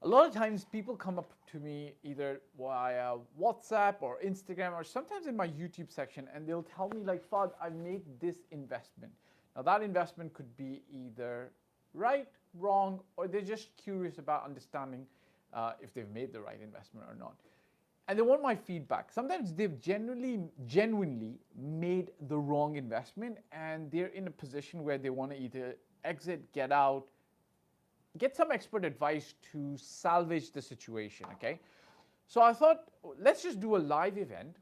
A lot of times people come up to me either via WhatsApp or Instagram or sometimes in my YouTube section, and they'll tell me like, Fahd, I made this investment. Now that investment could be either right, wrong, or they're just curious about understanding if they've made the right investment or not. And they want my feedback. Sometimes they've genuinely made the wrong investment, and they're in a position where they want to either exit, get out, get some expert advice to salvage the situation, okay? So I thought, let's just do a live event.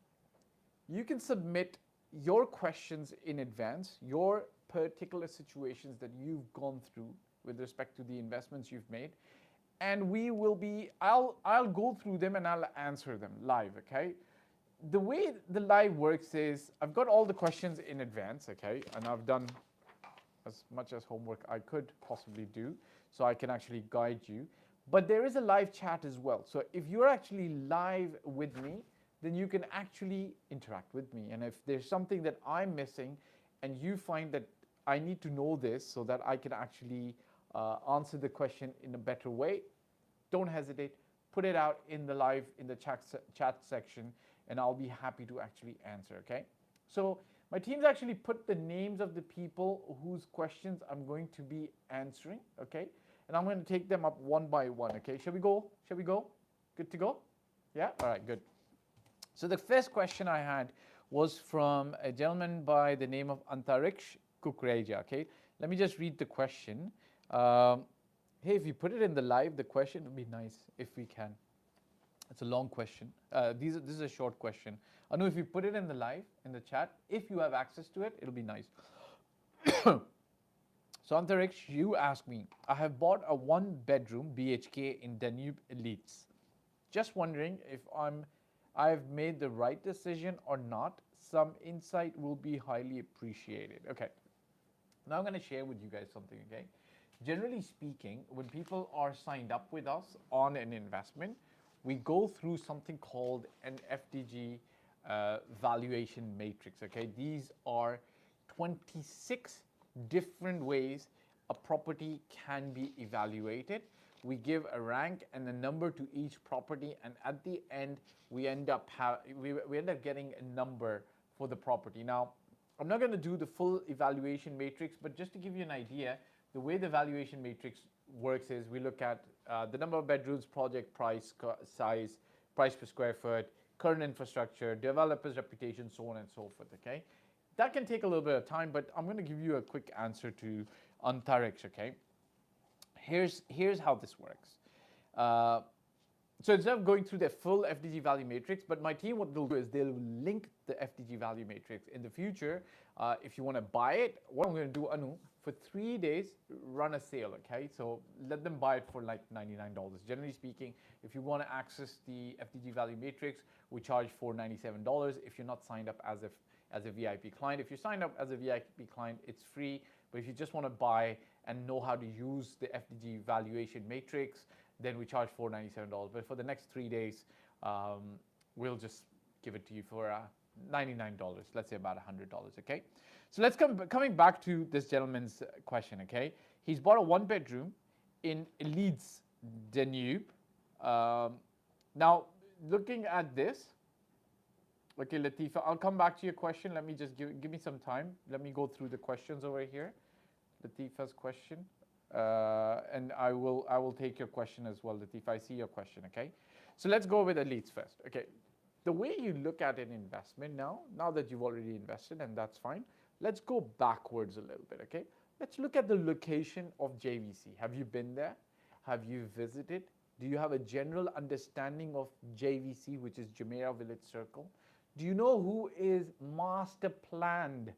You can submit your questions in advance, your particular situations that you've gone through with respect to the investments you've made, and I'll go through them and I'll answer them live, okay? The way the live works is I've got all the questions in advance, okay? And I've done as much as homework I could possibly do, so I can actually guide you. But there is a live chat as well. So if you're actually live with me, then you can actually interact with me. And if there's something that I'm missing and you find that I need to know this so that I can actually answer the question in a better way, don't hesitate, put it out in the live, in the chat section, and I'll be happy to actually answer, okay? So my team's actually put the names of the people whose questions I'm going to be answering, okay? And I'm going to take them up one by one, okay? Shall we go? Shall we go? Good to go? Yeah? All right, good. So the first question I had was from a gentleman by the name of Antariksh Kukreja, okay? Let me just read the question. Hey, if you put it in the live, the question would be nice if we can. It's a long question. This is a short question. Anu, if you put it in the live, in the chat, if you have access to it, it'll be nice. So Antariksh, you asked me, I have bought a 1-bedroom BHK in Danube Elites. Just wondering if I've made the right decision or not. Some insight will be highly appreciated. Okay. Now I'm going to share with you guys something, okay? Generally speaking, when people are signed up with us on an investment, we go through something called an FDG valuation matrix, okay? These are 26 different ways a property can be evaluated. We give a rank and a number to each property, and at the end, we end up getting a number for the property. Now, I'm not going to do the full evaluation matrix, but just to give you an idea, the way the valuation matrix works is we look at the number of bedrooms, project price, size, price per square foot, current infrastructure, developer's reputation, so on and so forth, okay? That can take a little bit of time, but I'm going to give you a quick answer to Antariksh, okay? Here's how this works. So instead of going through the full FDG value matrix, but my team, what they'll do is they'll link the FDG value matrix. In the future, if you want to buy it, what I'm going to do, Anu, for 3 days, run a sale, okay? So let them buy it for like $99. Generally speaking, if you want to access the FDG value matrix, we charge $497 if you're not signed up as a VIP client. If you're signed up as a VIP client, it's free. But if you just want to buy and know how to use the FDG valuation matrix, then we charge $497. But for the next 3 days, we'll just give it to you for $99, let's say about $100, okay? So let's coming back to this gentleman's question, okay? He's bought a 1-bedroom in Leeds, Danube. Now, looking at this, okay, Latifa, I'll come back to your question. Let me just give me some time. Let me go through the questions over here. Latifa's question, and I will take your question as well, Latifa. I see your question, okay? So let's go with Elites first, okay? The way you look at an investment now that you've already invested, and that's fine, let's go backwards a little bit, okay? Let's look at the location of JVC. Have you been there? Have you visited? Do you have a general understanding of JVC, which is Jumeirah Village Circle? Do you know who is master planned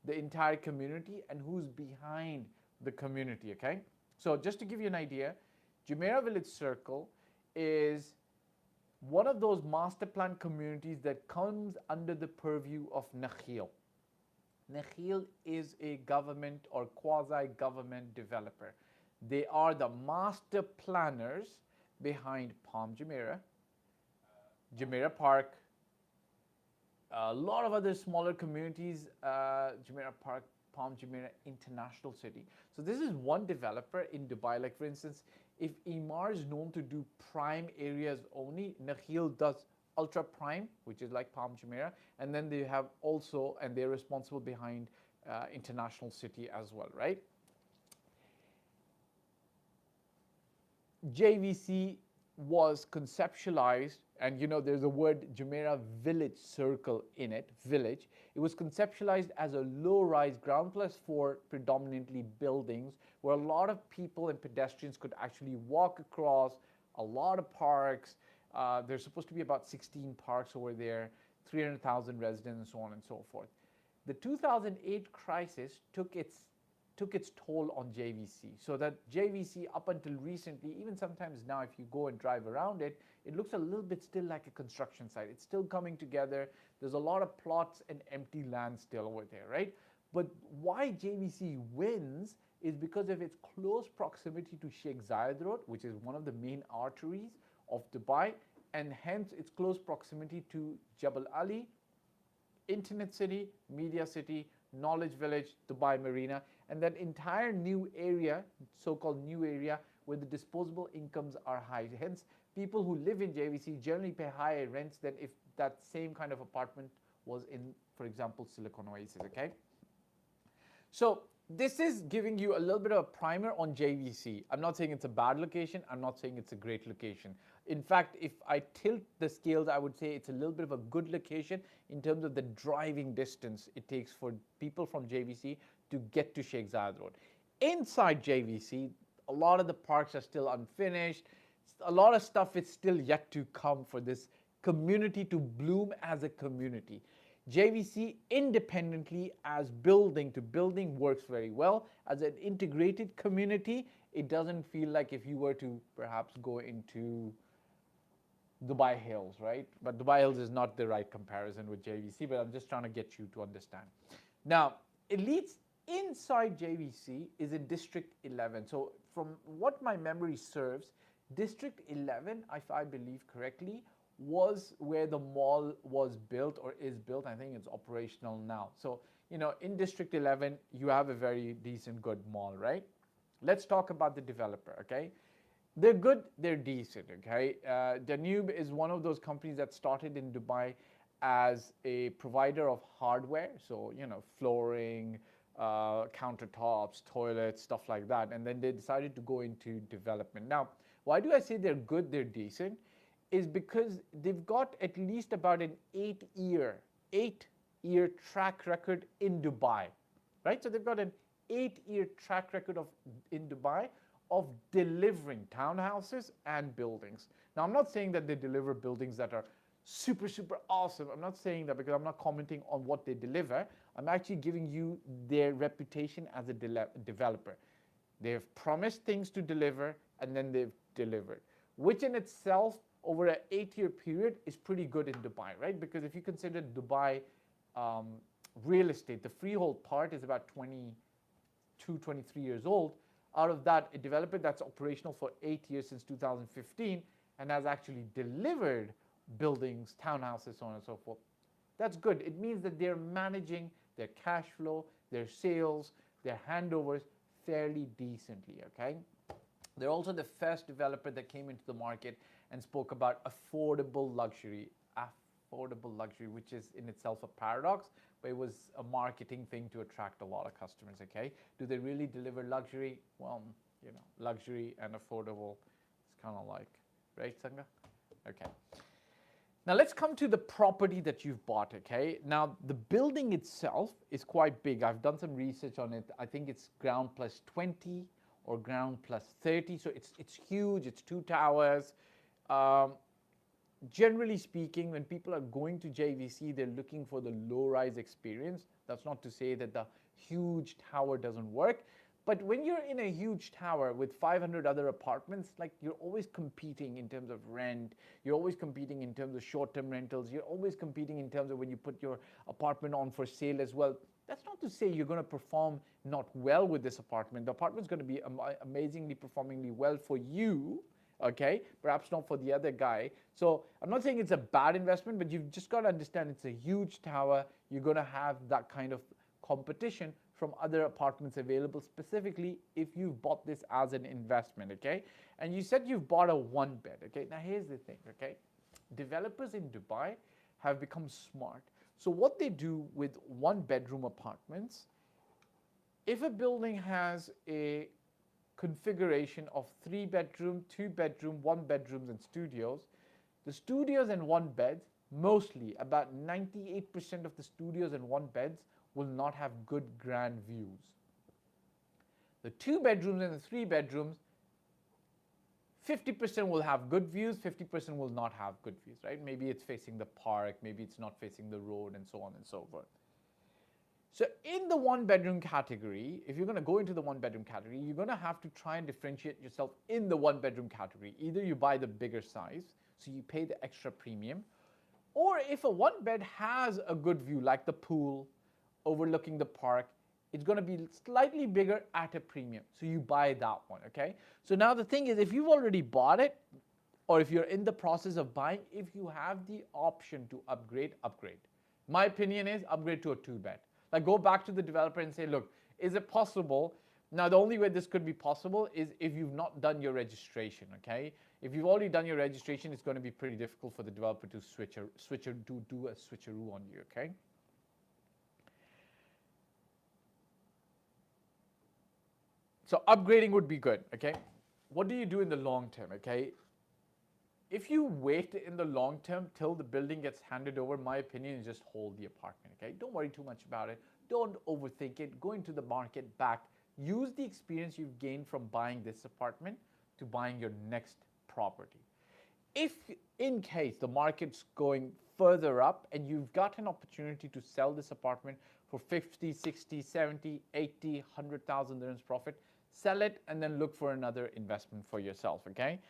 the entire community and who's behind the community, okay? So just to give you an idea, Jumeirah Village Circle is one of those master plan communities that comes under the purview of Nakheel. Nakheel is a government or quasi-government developer. They are the master planners behind Palm Jumeirah, Jumeirah Park, a lot of other smaller communities, Jumeirah Park, Palm Jumeirah International City. So this is one developer in Dubai. Like for instance, if Emaar is known to do prime areas only, Nakheel does ultra prime, which is like Palm Jumeirah, and then they have also, and they're responsible behind International City as well, right? JVC was conceptualized, and there's a word Jumeirah village circle in it, village. It was conceptualized as a low-rise ground plus 4 predominantly buildings where a lot of people and pedestrians could actually walk across, a lot of parks. There's supposed to be about 16 parks over there, 300,000 residents, and so on and so forth. The 2008 crisis took its toll on JVC, so that JVC up until recently, even sometimes now if you go and drive around it, it looks a little bit still like a construction site. It's still coming together. There's a lot of plots and empty land still over there, right? But why JVC wins is because of its close proximity to Sheikh Zayed Road, which is one of the main arteries of Dubai, and hence its close proximity to Jebel Ali, Internet City, Media City, Knowledge Village, Dubai Marina, and that entire new area, so-called new area, where the disposable incomes are high. Hence, people who live in JVC generally pay higher rents than if that same kind of apartment was in, for example, Silicon Oasis, okay? So this is giving you a little bit of a primer on JVC. I'm not saying it's a bad location. I'm not saying it's a great location. In fact, if I tilt the scales, I would say it's a little bit of a good location in terms of the driving distance it takes for people from JVC to get to Sheikh Zayed Road. Inside JVC, a lot of the parks are still unfinished. A lot of stuff is still yet to come for this community to bloom as a community. JVC independently as building to building works very well. As an integrated community, it doesn't feel like if you were to perhaps go into Dubai Hills, right? But Dubai Hills is not the right comparison with JVC, but I'm just trying to get you to understand. Now, Elites inside JVC is in District 11. So from what my memory serves, District 11, if I believe correctly, was where the mall was built or is built. I think it's operational now. So, in District 11, you have a very decent, good mall, right? Let's talk about the developer, okay? They're good, they're decent, okay? Danube is one of those companies that started in Dubai as a provider of hardware. So, flooring, countertops, toilets, stuff like that. And then they decided to go into development. Now, why do I say they're good, they're decent? Is because they've got at least about an 8-year track record in Dubai, right? So they've got an 8-year track record in Dubai of delivering townhouses and buildings. Now, I'm not saying that they deliver buildings that are super, super awesome. I'm not saying that because I'm not commenting on what they deliver. I'm actually giving you their reputation as a developer. They've promised things to deliver, and then they've delivered, which in itself, over an 8-year period, is pretty good in Dubai, right? Because if you consider Dubai real estate, the freehold part is about 22, 23 years old. Out of that, a developer that's operational for 8 years since 2015 and has actually delivered buildings, townhouses, so on and so forth. That's good. It means that they're managing their cash flow, their sales, their handovers fairly decently, okay? They're also the first developer that came into the market and spoke about affordable luxury, which is in itself a paradox, but it was a marketing thing to attract a lot of customers, okay? Do they really deliver luxury? Well, luxury and affordable, it's kind of like, right, Sangha? Okay. Now let's come to the property that you've bought, okay? Now the building itself is quite big. I've done some research on it. I think it's ground plus 20 or ground plus 30, so it's huge, it's 2 towers. Generally speaking, when people are going to JVC, they're looking for the low-rise experience. That's not to say that the huge tower doesn't work, but when you're in a huge tower with 500 other apartments, like, you're always competing in terms of rent, you're always competing in terms of short-term rentals, you're always competing in terms of when you put your apartment on for sale as well. That's not to say you're going to perform not well with this apartment. The apartment's going to be amazingly performingly well for you, okay? Perhaps not for the other guy. So I'm not saying it's a bad investment, but you've just got to understand it's a huge tower. You're going to have that kind of competition from other apartments available, specifically if you've bought this as an investment, okay? And you said you've bought a one bed, okay? Now here's the thing, okay? Developers in Dubai have become smart. So what they do with one bedroom apartments, if a building has a configuration of 3 bedroom, 2 bedroom, 1 bedrooms and studios, the studios and 1 beds, mostly about 98% of the studios and 1 beds will not have good grand views. The 2 bedrooms and the 3 bedrooms, 50% will have good views, 50% will not have good views, right? Maybe it's facing the park, maybe it's not facing the road, and so on and so forth. So in the 1 bedroom category, if you're going to go into the 1 bedroom category, you're going to have to try and differentiate yourself in the 1 bedroom category. Either you buy the bigger size, so you pay the extra premium, or if a 1 bed has a good view, like the pool, overlooking the park, it's going to be slightly bigger at a premium. So you buy that one, okay? So now the thing is, if you've already bought it, or if you're in the process of buying, if you have the option to upgrade, upgrade. My opinion is upgrade to a 2 bed. Like go back to the developer and say, look, is it possible? Now the only way this could be possible is if you've not done your registration, okay? If you've already done your registration, it's going to be pretty difficult for the developer to do a switcheroo on you, okay? So upgrading would be good, okay? What do you do in the long term, okay? If you wait in the long term till the building gets handed over, my opinion is just hold the apartment, okay? Don't worry too much about it. Don't overthink it. Go into the market back. Use the experience you've gained from buying this apartment to buying your next property. If in case the market's going further up and you've got an opportunity to sell this apartment for 50, 60, 70, 80, 100,000 dirhams profit, sell it and then look for another investment for yourself, okay?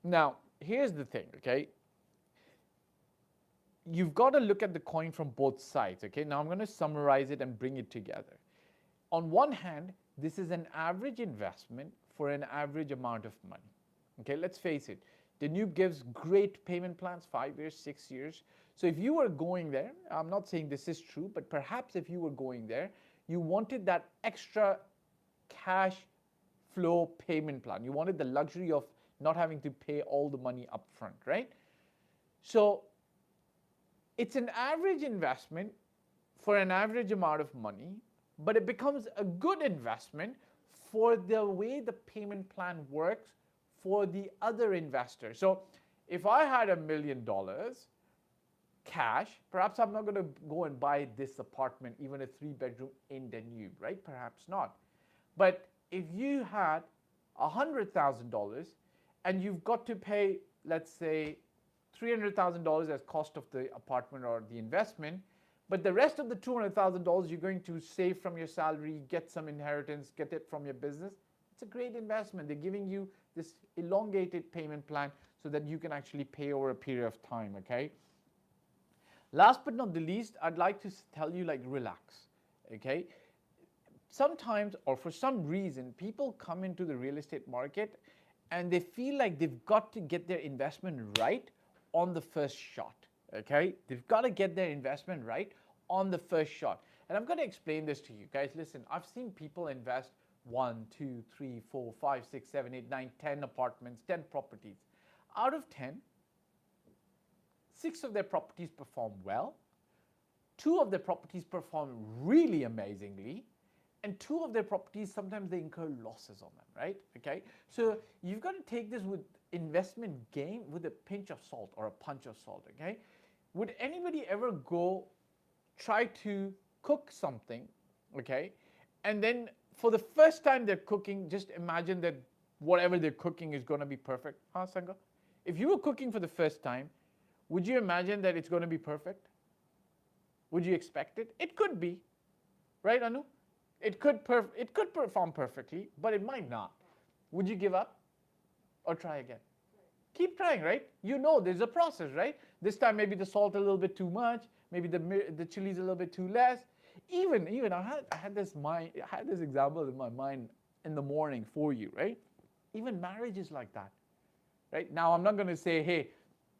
Now, here's the thing, okay? You've got to look at the coin from both sides, okay? Now, I'm going to summarize it and bring it together. On one hand, this is an average investment for an average amount of money, okay? Let's face it. Danube gives great payment plans, 5 years, 6 years. So if you were going there, I'm not saying this is true, but perhaps if you were going there, you wanted that extra cash flow payment plan. You wanted the luxury of not having to pay all the money up front, right? So it's an average investment for an average amount of money, but it becomes a good investment for the way the payment plan works for the other investor. So if I had $1 million cash, perhaps I'm not going to go and buy this apartment, even a 3-bedroom in Danube, right? Perhaps not. But if you had $100,000 and you've got to pay, let's say, $300,000 as cost of the apartment or the investment, but the rest of the $200,000 you're going to save from your salary, get some inheritance, get it from your business, it's a great investment. They're giving you this elongated payment plan so that you can actually pay over a period of time, okay? Last but not the least, I'd like to tell you, like, relax, okay? Sometimes, or for some reason, people come into the real estate market and they feel like they've got to get their investment right on the first shot, okay? They've got to get their investment right on the first shot. And I'm going to explain this to you guys. Listen, I've seen people invest 1, 2, 3, 4, 5, 6, 7, 8, 9, 10 apartments, 10 properties. Out of 10, 6 of their properties perform well, 2 of their properties perform really amazingly, and 2 of their properties, sometimes they incur losses on them, right? Okay, so you've got to take this with investment game with a pinch of salt or a punch of salt, okay? Would anybody ever go try to cook something, okay, and then for the first time they're cooking, just imagine that whatever they're cooking is going to be perfect? Huh, Sangha? If you were cooking for the first time, would you imagine that it's going to be perfect? Would you expect it? It could be, right, Anu? It could perform perfectly, but it might not. Would you give up or try again? Keep trying, right? You know there's a process, right? This time maybe the salt a little bit too much, maybe the chili's a little bit too less. Even I had this example in my mind in the morning for you, right? Even marriage is like that, right? Now I'm not going to say, hey,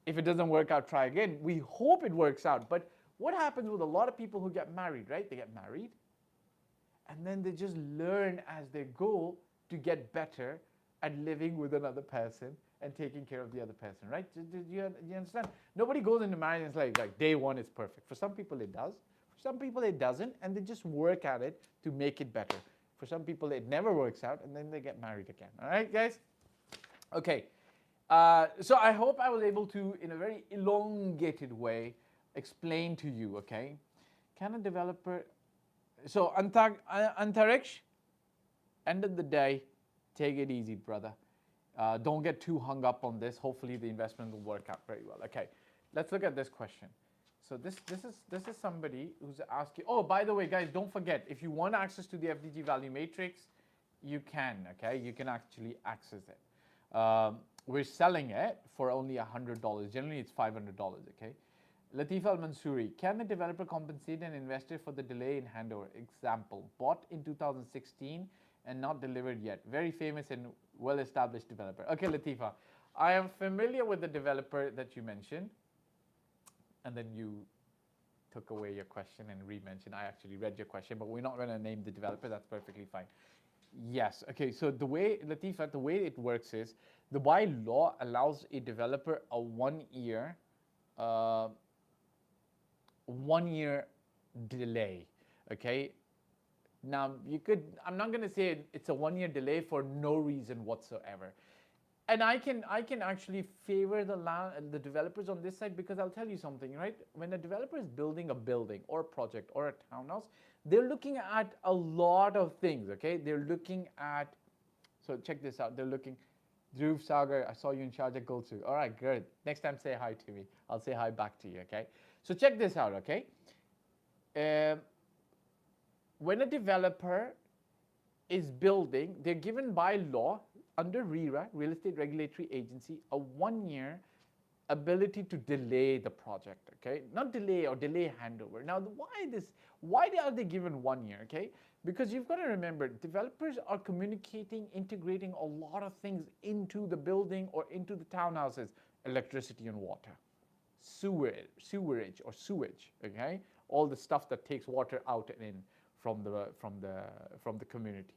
if it doesn't work out, try again. We hope it works out, but What happens with a lot of people who get married, right? They get married and then they just learn as they go to get better at living with another person and taking care of the other person, right? Do you understand? Nobody goes into marriage and it's like day one is perfect. For some people it does. For some people it doesn't, and they just work at it to make it better. For some people it never works out, and then they get married again. All right, guys? Okay. So I hope I was able to, in a very elongated way, explain to you, okay? Can a developer... So Antariksh, end of the day, take it easy, brother. Don't get too hung up on this. Hopefully the investment will work out very well. Okay, let's look at this question. So this is somebody who's asking. Oh, by the way, guys, don't forget, if you want access to the FDG value matrix, you can. Okay, you can actually access it. We're selling it for only $100. Generally, it's $500. Okay. Latif Al Mansouri, can a developer compensate an investor for the delay in handover? Example, bought in 2016 and not delivered yet. Very famous and well-established developer. Okay, Latifa, I am familiar with the developer that you mentioned, and then you took away your question and re-mentioned. I actually read your question, but we're not going to name the developer. That's perfectly fine. Yes. Okay. So the way, Latifa, the way it works is the bylaw allows a developer a 1 year, 1 year delay. Okay. Now you could. I'm not going to say it's a 1 year delay for no reason whatsoever. And I can actually favor the developers on this side, because I'll tell you something, right? When a developer is building a building or a project or a townhouse, they're looking at a lot of things, okay? They're looking at, so check this out. They're looking, Dhruv Sagar, I saw you in Sharjah Gulsu. All right, good. Next time say hi to me. I'll say hi back to you, okay? So check this out, okay? When a developer is building, they're given by law, under RERA, Real Estate Regulatory Agency, a 1 year ability to delay the project, okay? Not delay or delay handover. Now, why are they given 1 year, okay? Because you've got to remember, developers are communicating, integrating a lot of things into the building or into the townhouses, electricity and water, sewerage or sewage, okay? All the stuff that takes water out and in from the community.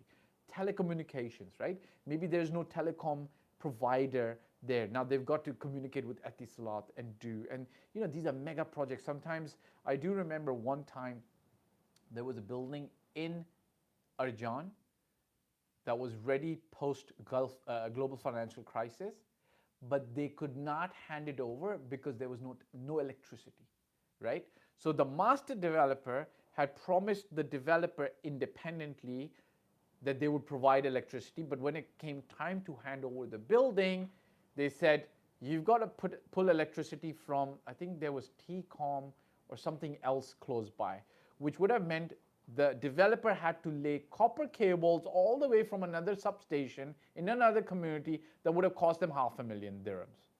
Telecommunications, right? Maybe there's no telecom provider there. Now they've got to communicate with Etisalat and you know, these are mega projects. Sometimes I do remember one time there was a building in Ajman that was ready post global financial crisis, but they could not hand it over because there was no electricity, right? So the master developer had promised the developer independently that they would provide electricity, but when it came time to hand over the building, they said, you've got to pull electricity from, I think there was T-Com or something else close by, which would have meant the developer had to lay copper cables all the way from another substation in another community that would have cost them $500,000 dirhams.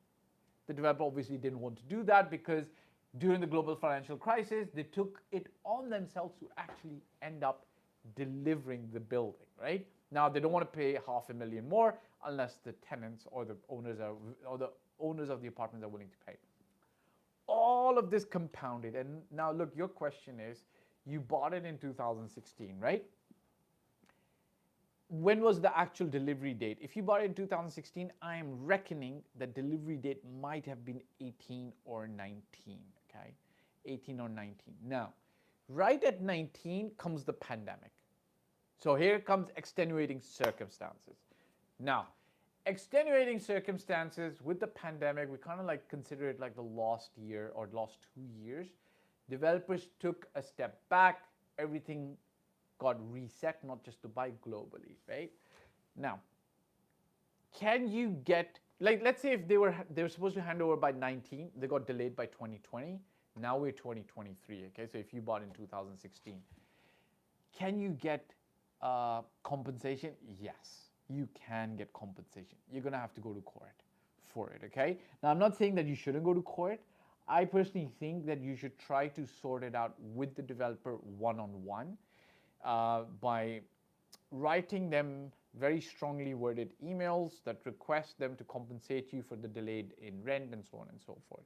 The developer obviously didn't want to do that because during the global financial crisis, they took it on themselves to actually end up delivering the building, right? Now they don't want to pay $500,000 more unless the tenants or the owners of the apartments are willing to pay. All of this compounded, and now look, your question is, you bought it in 2016, right? When was the actual delivery date? If you bought it in 2016, I am reckoning the delivery date might have been 18 or 19, okay? 18 or 19. Now, right at 19 comes the pandemic. So here comes extenuating circumstances. Now, extenuating circumstances with the pandemic, we kind of like consider it like the lost year or lost 2 years. Developers took a step back, everything got reset, not just Dubai, globally, right? Now, can you get, like, let's say if they were supposed to hand over by 19, they got delayed by 2020. Now we're 2023, okay? So if you bought in 2016, can you get compensation? Yes, you can get compensation. You're gonna have to go to court for it, okay? Now, I'm not saying that you shouldn't go to court. I personally think that you should try to sort it out with the developer one-on-one by writing them very strongly worded emails that request them to compensate you for the delayed in rent and so on and so forth.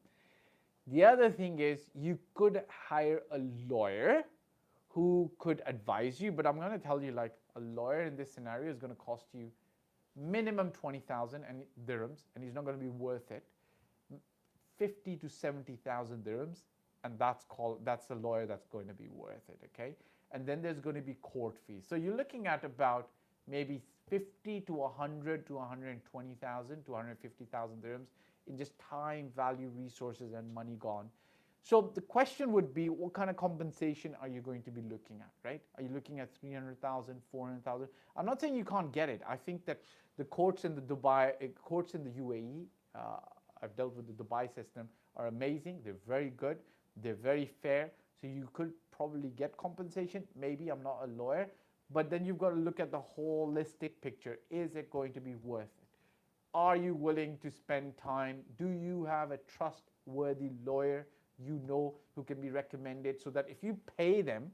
The other thing is you could hire a lawyer who could advise you, but I'm going to tell you, like, a lawyer in this scenario is going to cost you minimum 20,000 dirhams, and he's not going to be worth it. 50 to 70,000 dirhams, and that's a lawyer that's going to be worth it, okay? And then there's going to be court fees. So you're looking at about maybe 50 to 100 to 120,000 to 150,000 dirhams in just time, value, resources, and money gone. So the question would be, what kind of compensation are you going to be looking at, right? Are you looking at 300,000, 400,000? I'm not saying you can't get it. I think that the courts in the courts in the UAE, I've dealt with the Dubai system, are amazing. They're very good. They're very fair. So you could probably get compensation. Maybe, I'm not a lawyer. But then you've got to look at the holistic picture. Is it going to be worth it? Are you willing to spend time? Do you have a trustworthy lawyer you know who can be recommended, so that if you pay them,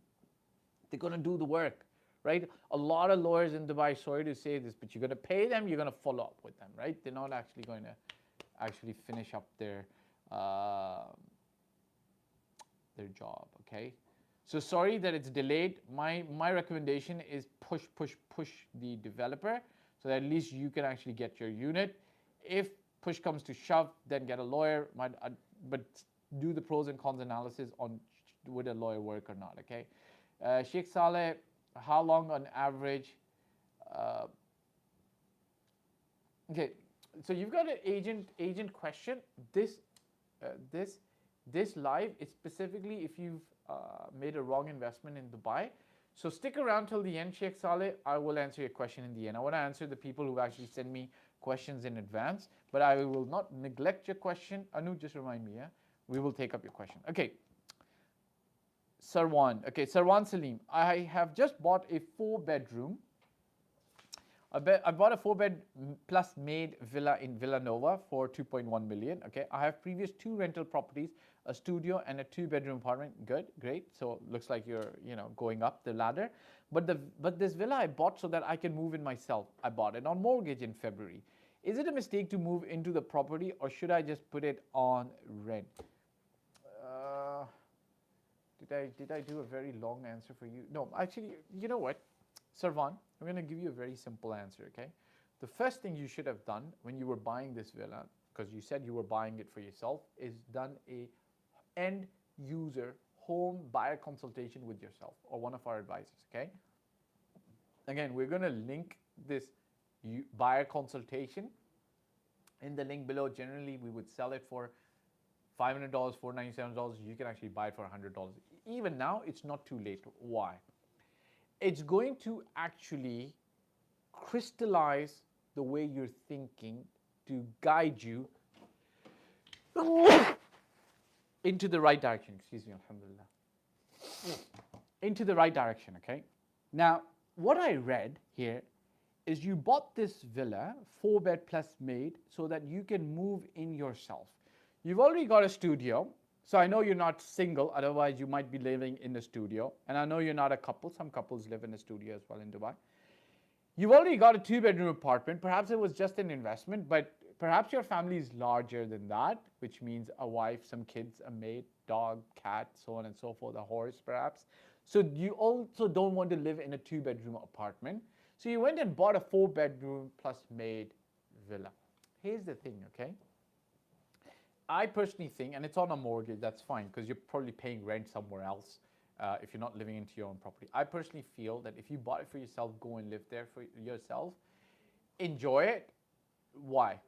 they're going to do the work, right? A lot of lawyers in Dubai, sorry to say this, but you're going to pay them, you're going to follow up with them, right? They're not actually going to finish up their job, okay? So sorry that it's delayed. My recommendation is push the developer, so that at least you can actually get your unit. If push comes to shove, then get a lawyer, but do the pros and cons analysis on would a lawyer work or not, okay? Sheikh Saleh, how long on average? Okay, so you've got an agent question. This live is specifically if you've made a wrong investment in Dubai. So stick around till the end, Sheikh Saleh. I will answer your question in the end. I want to answer the people who actually send me questions in advance, but I will not neglect your question. Anu, just remind me, yeah? We will take up your question. Okay. Sarwan. Okay, Sarwan Salim. I have just bought a 4-bedroom. I bought a 4-bed plus made villa in Villanova for 2.1 million. Okay, I have previous 2 rental properties, a studio and a 2-bedroom apartment. Good, great. So looks like you're going up the ladder. But this villa I bought so that I can move in myself. I bought it on mortgage in February. Is it a mistake to move into the property, or should I just put it on rent? Did I do a very long answer for you? No, actually, you know what, Sarvan, I'm going to give you a very simple answer, okay? The first thing you should have done when you were buying this villa, because you said you were buying it for yourself, is done a end user home buyer consultation with yourself or one of our advisors, okay? Again, we're going to link this buyer consultation in the link below. Generally, we would sell it for $500, $497. You can actually buy it for $100. Even now, it's not too late. Why? It's going to actually crystallize the way you're thinking to guide you into the right direction. Excuse me, alhamdulillah. Into the right direction, okay? Now, what I read here is you bought this villa, 4-bed plus made, so that you can move in yourself. You've already got a studio, so I know you're not single, otherwise you might be living in a studio. And I know you're not a couple. Some couples live in a studio as well in Dubai. You've already got a 2-bedroom apartment. Perhaps it was just an investment, but perhaps your family is larger than that, which means a wife, some kids, a maid, dog, cat, so on and so forth, a horse perhaps. So you also don't want to live in a 2-bedroom apartment. So you went and bought a 4-bedroom plus made villa. Here's the thing, okay? I personally think, and it's on a mortgage, that's fine, because you're probably paying rent somewhere else if you're not living into your own property. I personally feel that if you bought it for yourself, go and live there for yourself. Enjoy it. Why?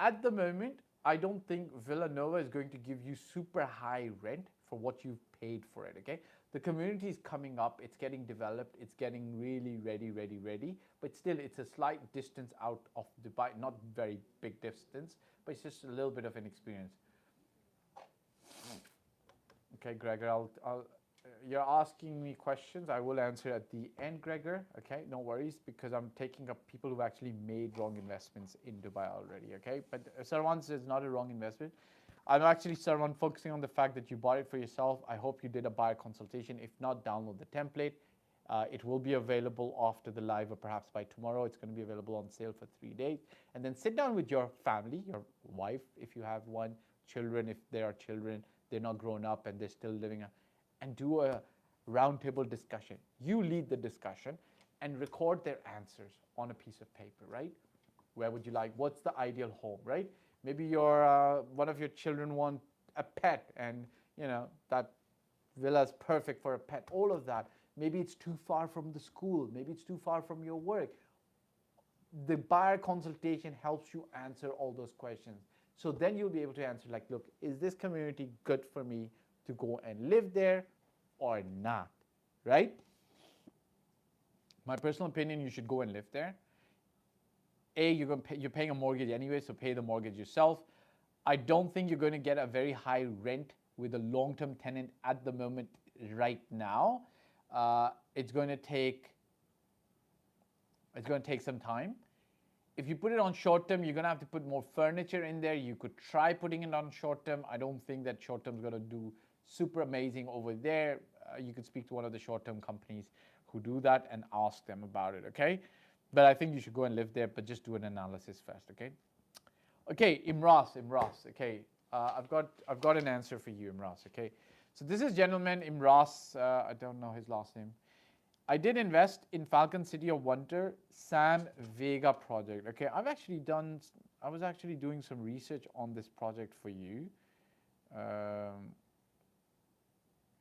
At the moment, I don't think Villanova is going to give you super high rent for what you've paid for it, okay? The community is coming up, it's getting developed, it's getting really ready, but still it's a slight distance out of Dubai, not very big distance, but it's just a little bit of an experience. Okay, Gregor, you're asking me questions. I will answer at the end, Gregor. Okay, no worries, because I'm taking up people who've actually made wrong investments in Dubai already. Okay, but Sarwan says not a wrong investment. I'm actually, Sarwan, focusing on the fact that you bought it for yourself. I hope you did a buyer consultation. If not, download the template. It will be available after the live, or perhaps by tomorrow. It's going to be available on sale for 3 days. And then sit down with your family, your wife, if you have one, children, if there are children, they're not grown up and they're still living, and do a roundtable discussion. You lead the discussion and record their answers on a piece of paper, right? Where would you like? What's the ideal home, right? Maybe your one of your children want a pet, and that villa is perfect for a pet. All of that. Maybe it's too far from the school. Maybe it's too far from your work. The buyer consultation helps you answer all those questions. So then you'll be able to answer like, look, is this community good for me to go and live there or not, right? My personal opinion, you should go and live there. You're paying a mortgage anyway, so pay the mortgage yourself. I don't think you're going to get a very high rent with a long-term tenant at the moment right now. It's going to take some time. If you put it on short term, you're going to have to put more furniture in there. You could try putting it on short term. I don't think that short term is going to do super amazing over there. You could speak to one of the short term companies who do that and ask them about it, okay? But I think you should go and live there, but just do an analysis first, okay? Okay, Imras, okay. I've got an answer for you, Imras, okay? So this is gentleman Imras, I don't know his last name. I did invest in Falcon City of Wonder Sam Vega project. Okay, I was actually doing some research on this project for you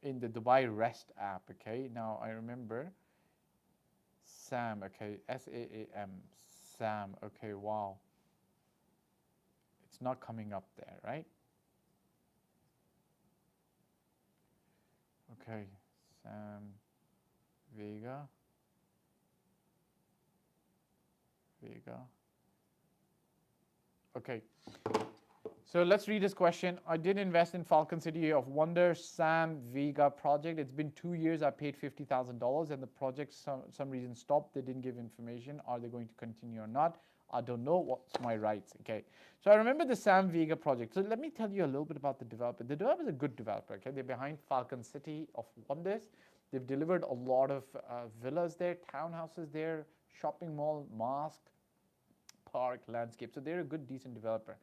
in the Dubai Rest app. Okay, now I remember Sam. Okay, SAAM, Sam. Okay, wow. It's not coming up there, right? Okay, Sam Vega. Okay, so let's read this question. I did invest in Falcon City of Wonder Sam Vega project. It's been 2 years. I paid $50,000 and the project some reason stopped. They didn't give information. Are they going to continue or not? I don't know. What's my rights? Okay, so I remember the Sam Vega project. So let me tell you a little bit about the developer. The developer is a good developer. Okay, they're behind Falcon City of Wonders. They've delivered a lot of villas there, townhouses there, shopping mall, mosque, park, landscape. So they're a good, decent developer.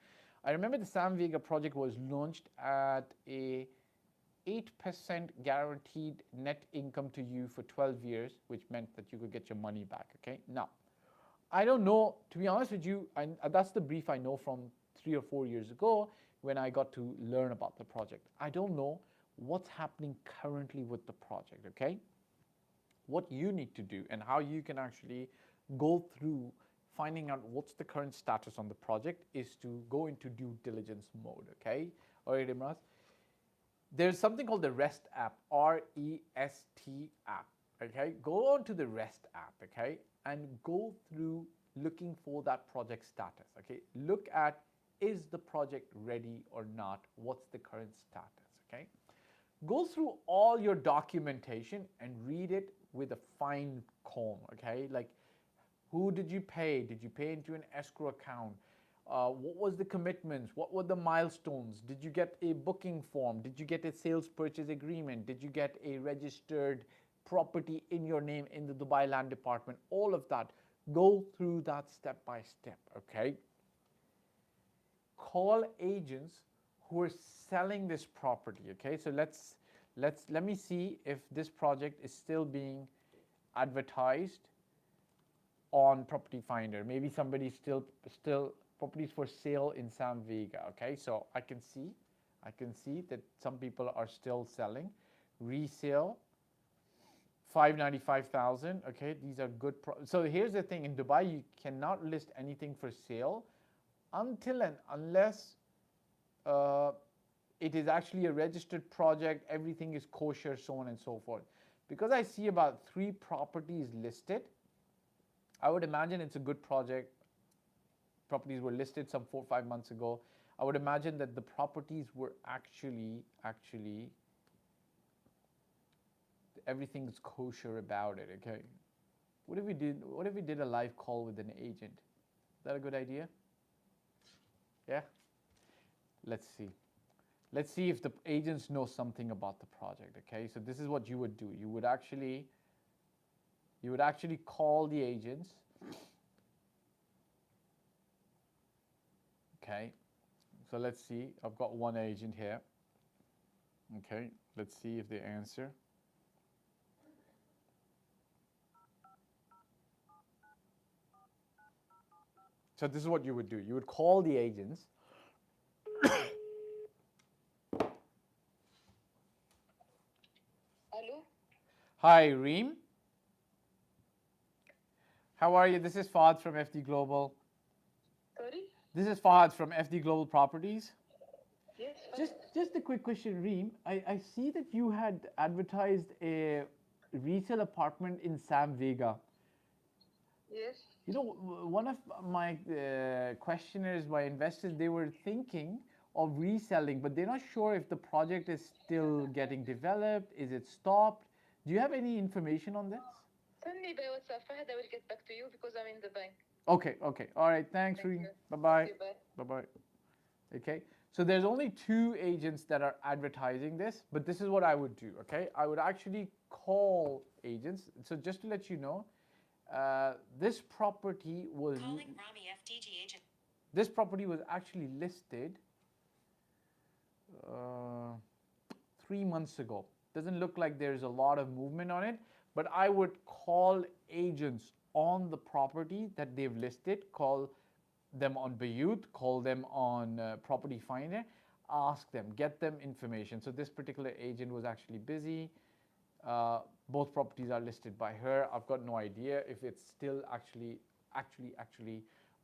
I remember the Sam Vega project was launched at a 8% guaranteed net income to you for 12 years, which meant that you could get your money back, okay? Now, I don't know, to be honest with you, that's the brief I know from 3 or 4 years ago when I got to learn about the project. I don't know what's happening currently with the project, okay? What you need to do and how you can actually go through finding out what's the current status on the project is to go into due diligence mode, okay? All right, Imran. There's something called the REST app, R-E-S-T app, okay? Go on to the REST app, okay? And go through looking for that project status, okay? Look at, is the project ready or not? What's the current status, okay? Go through all your documentation and read it with a fine comb, okay? Like, who did you pay? Did you pay into an escrow account? What was the commitments? What were the milestones? Did you get a booking form? Did you get a sales purchase agreement? Did you get a registered property in your name in the Dubai Land Department? All of that. Go through that step by step, okay? Call agents who are selling this property, okay? So let me see if this project is still being advertised on Property Finder. Maybe somebody's still properties for sale in Sam Vega, okay? So I can see that some people are still selling. Resale, 595,000, okay? These are good. So here's the thing, in Dubai, you cannot list anything for sale until and unless it is actually a registered project, everything is kosher, so on and so forth. Because I see about 3 properties listed, I would imagine it's a good project. Properties were listed some 4 or 5 months ago. I would imagine that the properties were actually everything's kosher about it, okay? What if we did a live call with an agent? Is that a good idea? Yeah? Let's see. Let's see if the agents know something about the project, okay? So this is what you would do. You would actually call the agents. Okay, So let's see. I've got one agent here. Okay, let's see if they answer. So this is what you would do. You would call the agents. Hello? Hi, Reem. How are you? This is Fahd from FD Global. Sorry? This is Fahd from FD Global Properties. Yes, Just a quick question, Reem. I see that you had advertised a resale apartment in Sam Vega. yes. You know, one of my questioners, my investors, they were thinking of reselling, but they're not sure if the project is still getting developed. Is it stopped? Do you have any information on this? Send me by WhatsApp. Fahd, I will get back to you because I'm in the bank. Okay, okay. All right. Thanks, Thank Reem. you. Bye bye. Thank you, bye. Bye bye. Okay. So there's only 2 agents that are advertising this, but this is what I would do. Okay. I would actually call agents. So just to let you know, this property was Calling Rami FDG agent. this property was actually listed 3 months ago. Doesn't look like there's a lot of movement on it, but I would call agents on the property that they've listed, call them on Bayut, call them on Property Finder, ask them, get them information. So this particular agent was actually busy. Both properties are listed by her. I've got no idea if it's still actually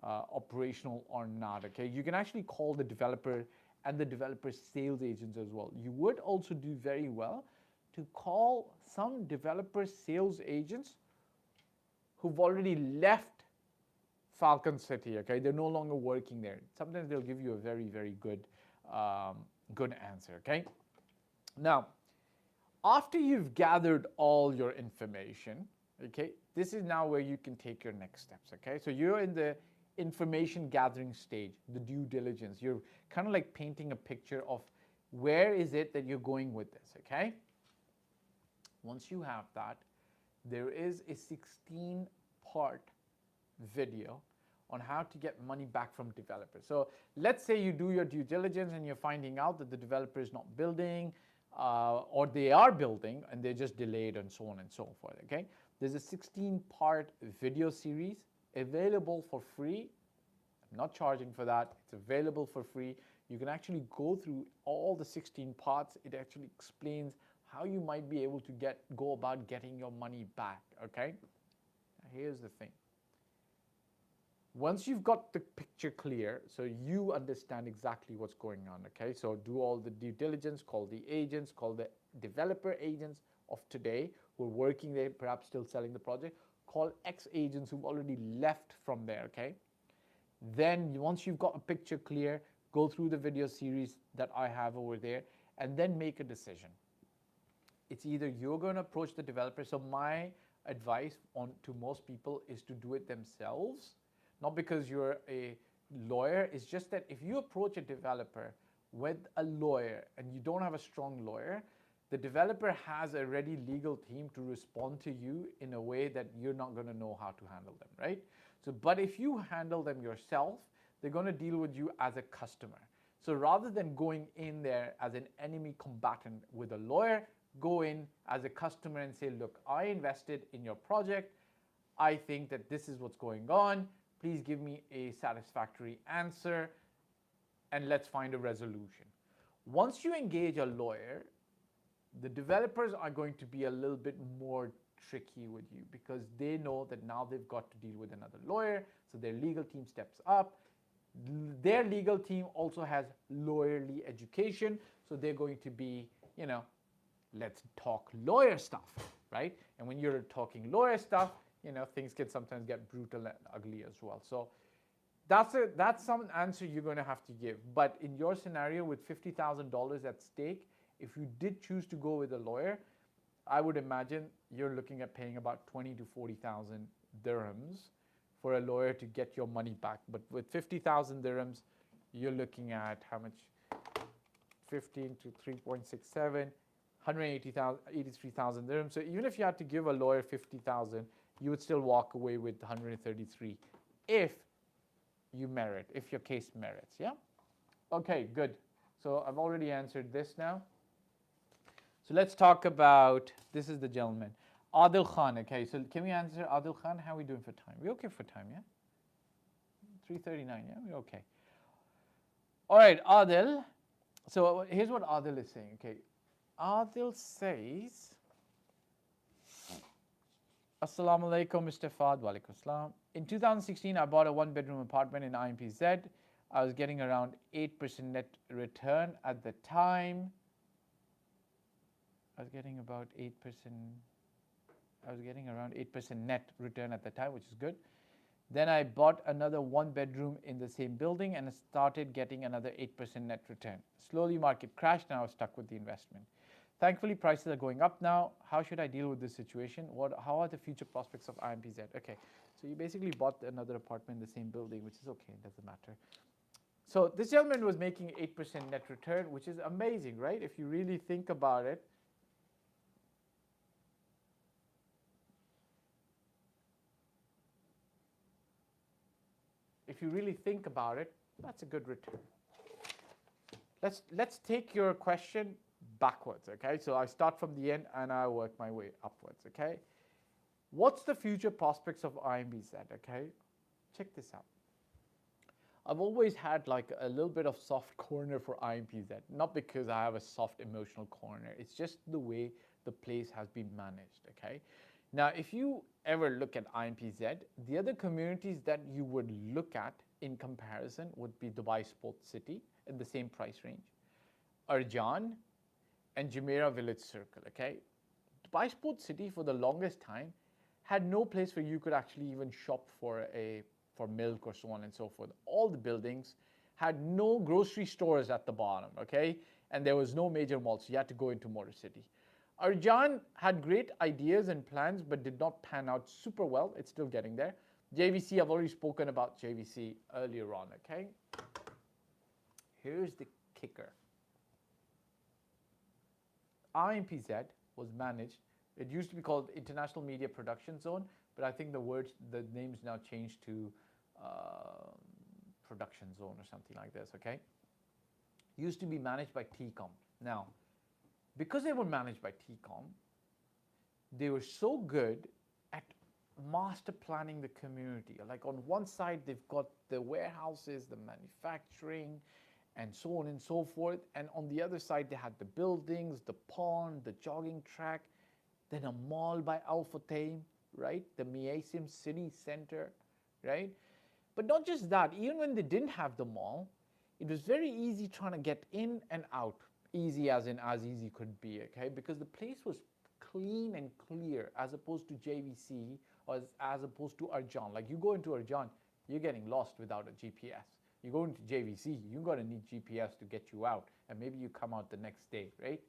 operational or not. Okay, you can actually call the developer and the developer's sales agents as well. You would also do very well to call some developer sales agents who've already left Falcon City. Okay, they're no longer working there. Sometimes they'll give you a very good good answer. Okay, now after you've gathered all your information, okay, this is now where you can take your next steps. Okay, so you're in the information gathering stage, the due diligence. You're kind of like painting a picture of where is it that you're going with this. Okay, once you have that, there is a 16-part video on how to get money back from developers. So let's say you do your due diligence and you're finding out that the developer is not building, or they are building and they're just delayed and so on and so forth. Okay, there's a 16-part video series available for free. I'm not charging for that. It's available for free. You can actually go through all the 16 parts. It actually explains how you might be able to go about getting your money back. Okay, now here's the thing. Once you've got the picture clear, so you understand exactly what's going on, okay? So do all the due diligence, call the agents, call the developer agents of today who are working there, perhaps still selling the project, call ex-agents who've already left from there, okay? Then once you've got a picture clear, go through the video series that I have over there and then make a decision. It's either you're going to approach the developer. So my advice to most people is to do it themselves. Not because you're a lawyer, it's just that if you approach a developer with a lawyer and you don't have a strong lawyer, the developer has a ready legal team to respond to you in a way that you're not going to know how to handle them, right? So, but if you handle them yourself, they're going to deal with you as a customer. So rather than going in there as an enemy combatant with a lawyer, go in as a customer and say, look, I invested in your project. I think that this is what's going on. Please give me a satisfactory answer and let's find a resolution. Once you engage a lawyer, the developers are going to be a little bit more tricky with you because they know that now they've got to deal with another lawyer, so their legal team steps up. Their legal team also has lawyerly education, so they're going to be, you know, let's talk lawyer stuff, right? And when you're talking lawyer stuff, you know, things can sometimes get brutal and ugly as well. So that's some answer you're going to have to give. But in your scenario with $50,000 at stake, if you did choose to go with a lawyer, I would imagine you're looking at paying about 20 to 40,000 dirhams for a lawyer to get your money back. But with 50,000 dirhams, you're looking at how much? 15 to 3.67, 183,000 dirhams. So even if you had to give a lawyer 50,000, you would still walk away with 133 if you merit, if your case merits, yeah? Okay, good. So I've already answered this now. So let's talk about, this is the gentleman. Adil Khan, okay, so can we answer Adil Khan? How are we doing for time? We okay for time, yeah? 3:39, yeah, we're okay. All right, Adil. So here's what Adil is saying, okay. Adil says, Assalamu alaikum, Mr. Fahd, wa alaikum assalam. In 2016, I bought a one-bedroom apartment in IMPZ. I was getting around 8% net return at the time. I was getting about 8%. I was getting around 8% net return at the time, which is good. Then I bought another one bedroom in the same building and started getting another 8% net return. Slowly market crashed and I was stuck with the investment. Thankfully, prices are going up now. How should I deal with this situation? How are the future prospects of IMPZ? Okay, so you basically bought another apartment in the same building, which is okay, it doesn't matter. So this gentleman was making 8% net return, which is amazing, right? If you really think about it. If you really think about it, that's a good return. Let's take your question backwards, okay? So I start from the end and I work my way upwards, okay? What's the future prospects of IMPZ, okay? Check this out. I've always had like a little bit of soft corner for IMPZ, not because I have a soft emotional corner. It's just the way the place has been managed, okay? Now, if you ever look at IMPZ, the other communities that you would look at in comparison would be Dubai Sports City in the same price range, Ajman, and Jumeirah Village Circle, okay? Dubai Sports City for the longest time had no place where you could actually even shop for milk or so on and so forth. All the buildings had no grocery stores at the bottom, okay? And there was no major malls, so you had to go into Motor City. Arjan had great ideas and plans, but did not pan out super well. It's still getting there. JVC, I've already spoken about JVC earlier on, okay? Here's the kicker. IMPZ was managed, it used to be called International Media Production Zone, but I think the name's now changed to Production Zone or something like this, okay? Used to be managed by TCOM. Now, because they were managed by TCOM, they were so good at master planning the community. Like on one side, they've got the warehouses, the manufacturing, and so on and so forth. And on the other side, they had the buildings, the pond, the jogging track, then a mall by Al Futtaim, right? The Miasim City Center, right? But not just that, even when they didn't have the mall, it was very easy trying to get in and out. Easy as in as easy could be, okay? Because the place was clean and clear as opposed to JVC or as opposed to Arjan. Like you go into Arjan, you're getting lost without a GPS. You go into JVC, you're gonna need GPS to get you out, and maybe you come out the next day, right?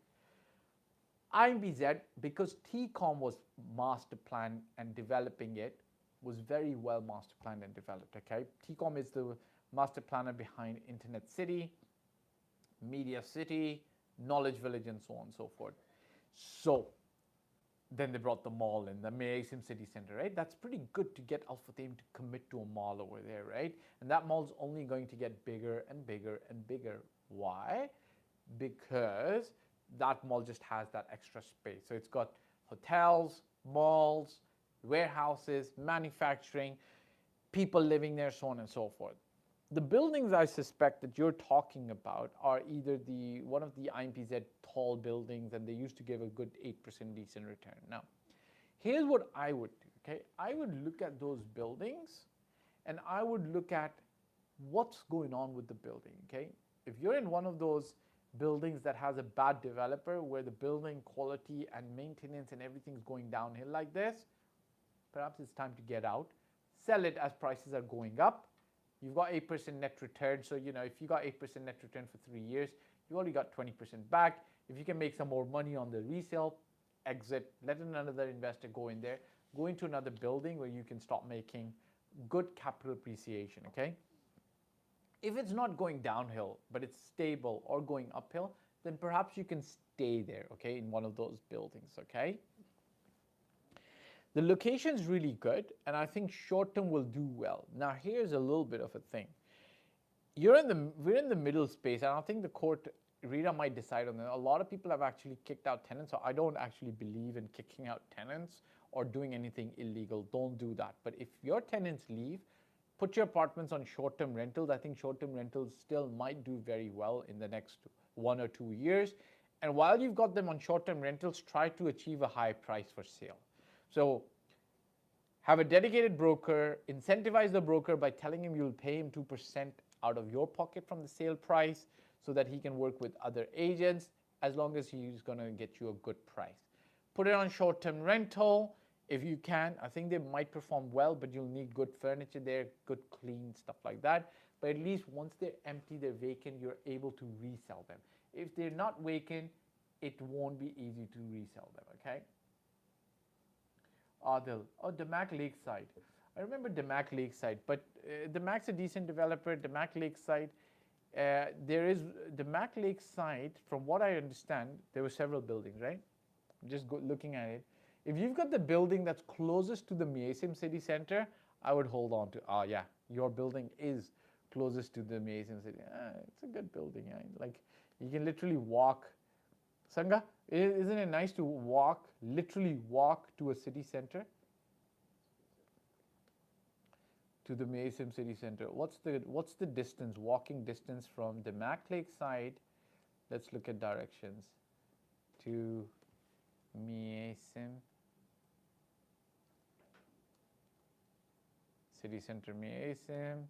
IMPZ, because TCOM was master planned and developing it, was very well master planned and developed, okay? TCOM is the master planner behind Internet City, Media City, Knowledge Village, and so on and so forth. So then they brought the mall in, the Miasim City Center, right? That's pretty good to get Al Futtaim to commit to a mall over there, right? And that mall's only going to get bigger and bigger and bigger. Why? Because that mall just has that extra space. So it's got hotels, malls, warehouses, manufacturing, people living there, so on and so forth. The buildings I suspect that you're talking about are either one of the IMPZ tall buildings, and they used to give a good 8% decent return. Now, here's what I would do, okay? I would look at those buildings, and I would look at what's going on with the building, okay? If you're in one of those buildings that has a bad developer where the building quality and maintenance and everything's going downhill like this, perhaps it's time to get out. Sell it as prices are going up. You've got 8% net return. So, you know, if you got 8% net return for 3 years, you only got 20% back. If you can make some more money on the resale, exit, let another investor go in there, go into another building where you can start making good capital appreciation, okay? If it's not going downhill, but it's stable or going uphill, then perhaps you can stay there, okay, in one of those buildings, okay? The location is really good, and I think short term will do well. Now, here's a little bit of a thing. we're in the middle space, and I think the court, Rita, might decide on that. A lot of people have actually kicked out tenants, so I don't actually believe in kicking out tenants or doing anything illegal. Don't do that. But if your tenants leave, put your apartments on short-term rentals. I think short-term rentals still might do very well in the next 1 or 2 years. And while you've got them on short-term rentals, try to achieve a high price for sale. So have a dedicated broker, incentivize the broker by telling him you'll pay him 2% out of your pocket from the sale price so that he can work with other agents as long as he's going to get you a good price. Put it on short-term rental if you can. I think they might perform well, but you'll need good furniture there, good clean stuff like that. But at least once they're empty, they're vacant, you're able to resell them. If they're not vacant, it won't be easy to resell them, okay? Adil, Damac Lakeside. I remember Damac Lakeside, but Damac's a decent developer. Damac Lakeside, there is Damac Lakeside. From what I understand, there were several buildings, right? Just looking at it. If you've got the building that's closest to the Miasim city center, I would hold on to. Oh yeah, your building is closest to the Miasim city. It's a good building. Yeah? Like you can literally walk. Sangha, isn't it nice to walk, literally walk to a city center? To the Miasim city center. What's the distance, walking distance from Damac Lakeside? Let's look at directions. To Miasim city center, Miasim.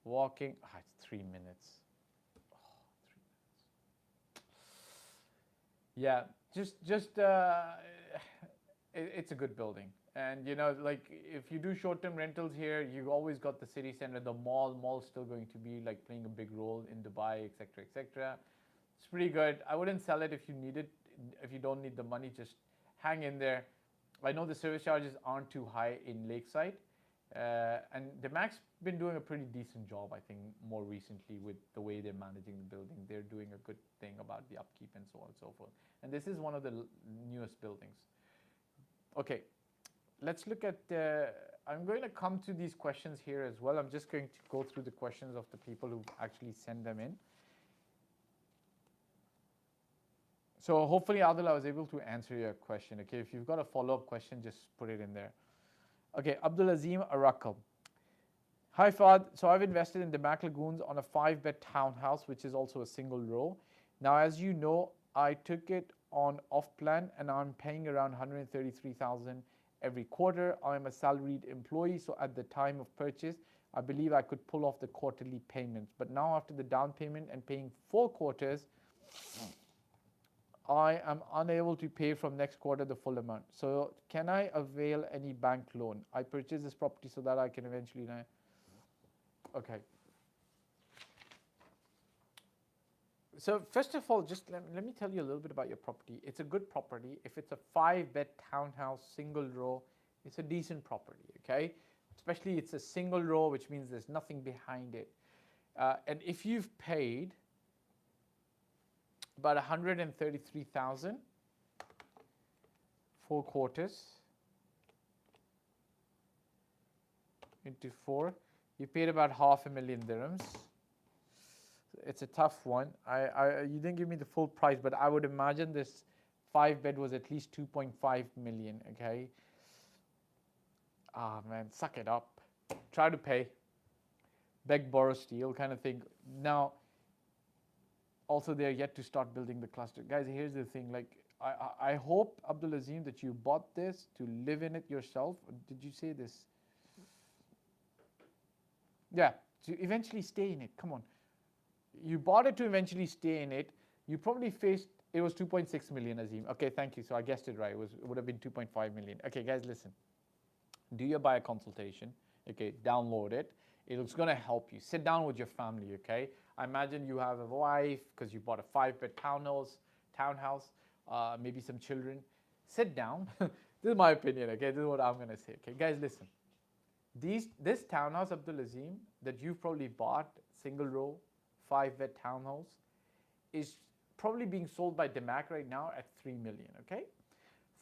Walking. It's 3 minutes. Yeah, it's a good building. And you know, like if you do short-term rentals here, you've always got the city center, the mall's still going to be like playing a big role in Dubai, etc., etc. It's pretty good. I wouldn't sell it if you need it. If you don't need the money, just hang in there. I know the service charges aren't too high in Lakeside, and Damac's been doing a pretty decent job, I think, more recently with the way they're managing the building. They're doing a good thing about the upkeep and so on and so forth. And this is one of the newest buildings. Okay, let's look at, I'm going to come to these questions here as well. I'm just going to go through the questions of the people who actually send them in. So hopefully, Adil, I was able to answer your question. Okay, if you've got a follow-up question, just put it in there. Okay, Abdul Azim Arakal. Hi Fahd, so I've invested in Damac Lagoons on a 5-bed townhouse, which is also a single row. Now, as you know, I took it on off-plan and I'm paying around 133,000 every quarter. I'm a salaried employee, so at the time of purchase, I believe I could pull off the quarterly payments. But now after the down payment and paying 4 quarters, I am unable to pay from next quarter the full amount. So can I avail any bank loan? I purchased this property so that I can eventually... Okay. So first of all, just let me tell you a little bit about your property. It's a good property. If it's a 5-bed townhouse, single row, it's a decent property, okay? Especially it's a single row, which means there's nothing behind it. And if you've paid about 133,000, 4 quarters into 4, you paid about 500,000 dirhams. It's a tough one. You didn't give me the full price, but I would imagine this 5-bed was at least 2.5 million, okay? Ah, man, suck it up. Try to pay. Beg, borrow, steal kind of thing. Now, also they're yet to start building the cluster. Guys, here's the thing. Like, I hope, Abdul Azim, that you bought this to live in it yourself. Did you say this? Yeah, to eventually stay in it. Come on. You bought it to eventually stay in it. You probably faced, it was 2.6 million, Azim. Okay, thank you. So I guessed it right. It would have been 2.5 million. Okay, guys, listen. Do your buyer consultation. Okay, download it. It's going to help you. Sit down with your family, okay? I imagine you have a wife because you bought a 5-bed townhouse, maybe some children. Sit down. This is my opinion, okay? This is what I'm going to say, okay? Guys, listen. This townhouse, Abdul Azim, that you've probably bought, single row, 5-bed townhouse, is probably being sold by Damac right now at 3 million, okay?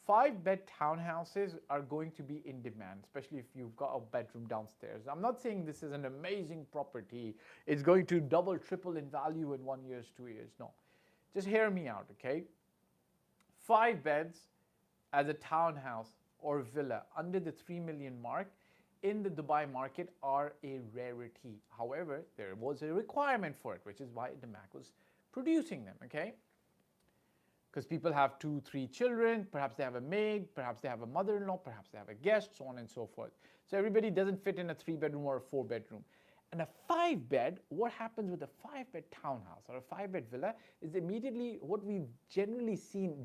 5-bed townhouses are going to be in demand, especially if you've got a bedroom downstairs. I'm not saying this is an amazing property. It's going to double, triple in value in 1 year, 2 years. No. Just hear me out, okay? 5 beds as a townhouse or villa under the 3 million mark in the Dubai market are a rarity. However, there was a requirement for it, which is why Damac was producing them, okay? Because people have 2, 3 children, perhaps they have a maid, perhaps they have a mother-in-law, perhaps they have a guest, so on and so forth. So everybody doesn't fit in a 3-bedroom or a 4-bedroom. And a 5-bed, what happens with a 5-bed townhouse or a 5-bed villa is immediately what we've genuinely seen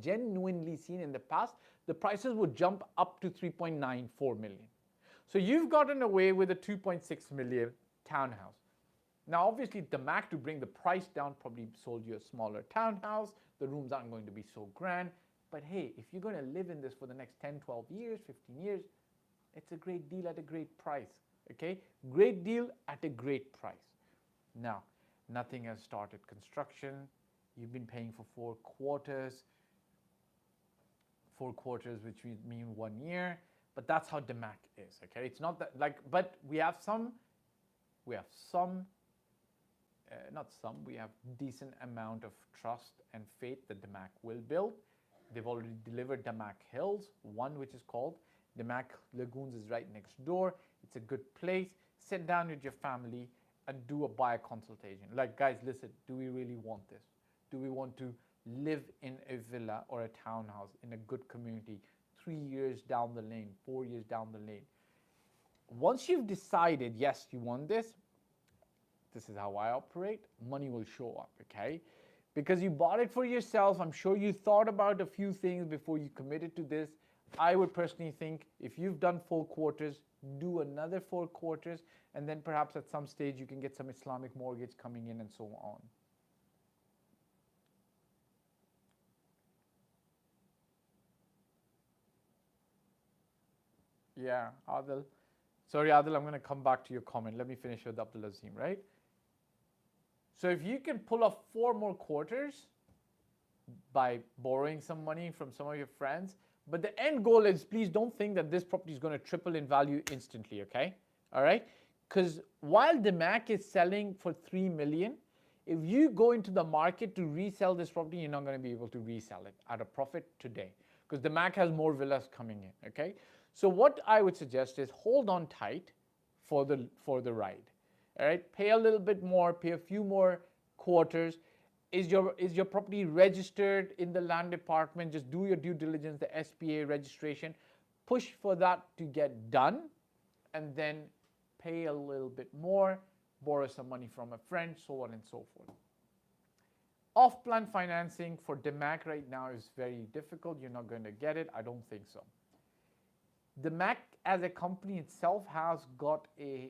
in the past, the prices would jump up to 3.94 million. So you've gotten away with a 2.6 million townhouse. Now, obviously, Damac, to bring the price down, probably sold you a smaller townhouse. The rooms aren't going to be so grand. But hey, if you're going to live in this for the next 10, 12 years, 15 years, it's a great deal at a great price. Okay? Great deal at a great price. Now, nothing has started construction. You've been paying for 4 quarters. 4 quarters, which would mean 1 year. But that's how Damac is. Okay? It's not that like, but we have decent amount of trust and faith that Damac will build. They've already delivered Damac Hills, one which is called Damac Lagoons is right next door. It's a good place. Sit down with your family and do a buyer consultation. Like, guys, listen, do we really want this? Do we want to live in a villa or a townhouse in a good community 3 years down the lane, 4 years down the lane? Once you've decided, yes, you want this is how I operate, money will show up, okay? Because you bought it for yourself. I'm sure you thought about a few things before you committed to this. I would personally think if you've done 4 quarters, do another 4 quarters, and then perhaps at some stage you can get some Islamic mortgage coming in and so on. Yeah, Adil. Sorry, Adil, I'm going to come back to your comment. Let me finish with Abdul Azim, right? So if you can pull off 4 more quarters by borrowing some money from some of your friends, but the end goal is, please don't think that this property is going to triple in value instantly, okay? All right? Because while Damac is selling for 3 million, if you go into the market to resell this property, you're not going to be able to resell it at a profit today because Damac has more villas coming in, okay? So what I would suggest is hold on tight for the ride. All right, pay a little bit more, pay a few more quarters. Is your property registered in the land department? Just do your due diligence, the SPA registration. Push for that to get done, and then pay a little bit more, borrow some money from a friend, so on and so forth. Off-plan financing for Damac right now is very difficult. You're not going to get it. I don't think so. Damac as a company itself has got a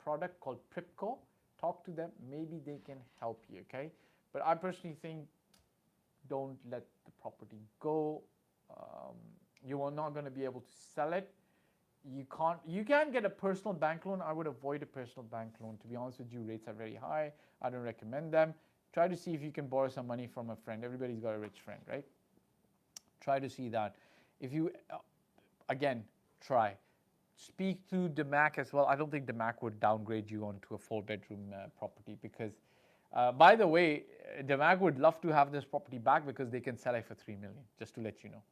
product called Pripco. Talk to them, maybe they can help you, okay? But I personally think don't let the property go. You are not going to be able to sell it. You can get a personal bank loan. I would avoid a personal bank loan. To be honest with you, rates are very high. I don't recommend them. Try to see if you can borrow some money from a friend. Everybody's got a rich friend, right? Try to see that. If you, again, try. Speak to Damac as well. I don't think Damac would downgrade you onto a 4-bedroom property because, by the way, Damac would love to have this property back because they can sell it for 3 million, just to let you know.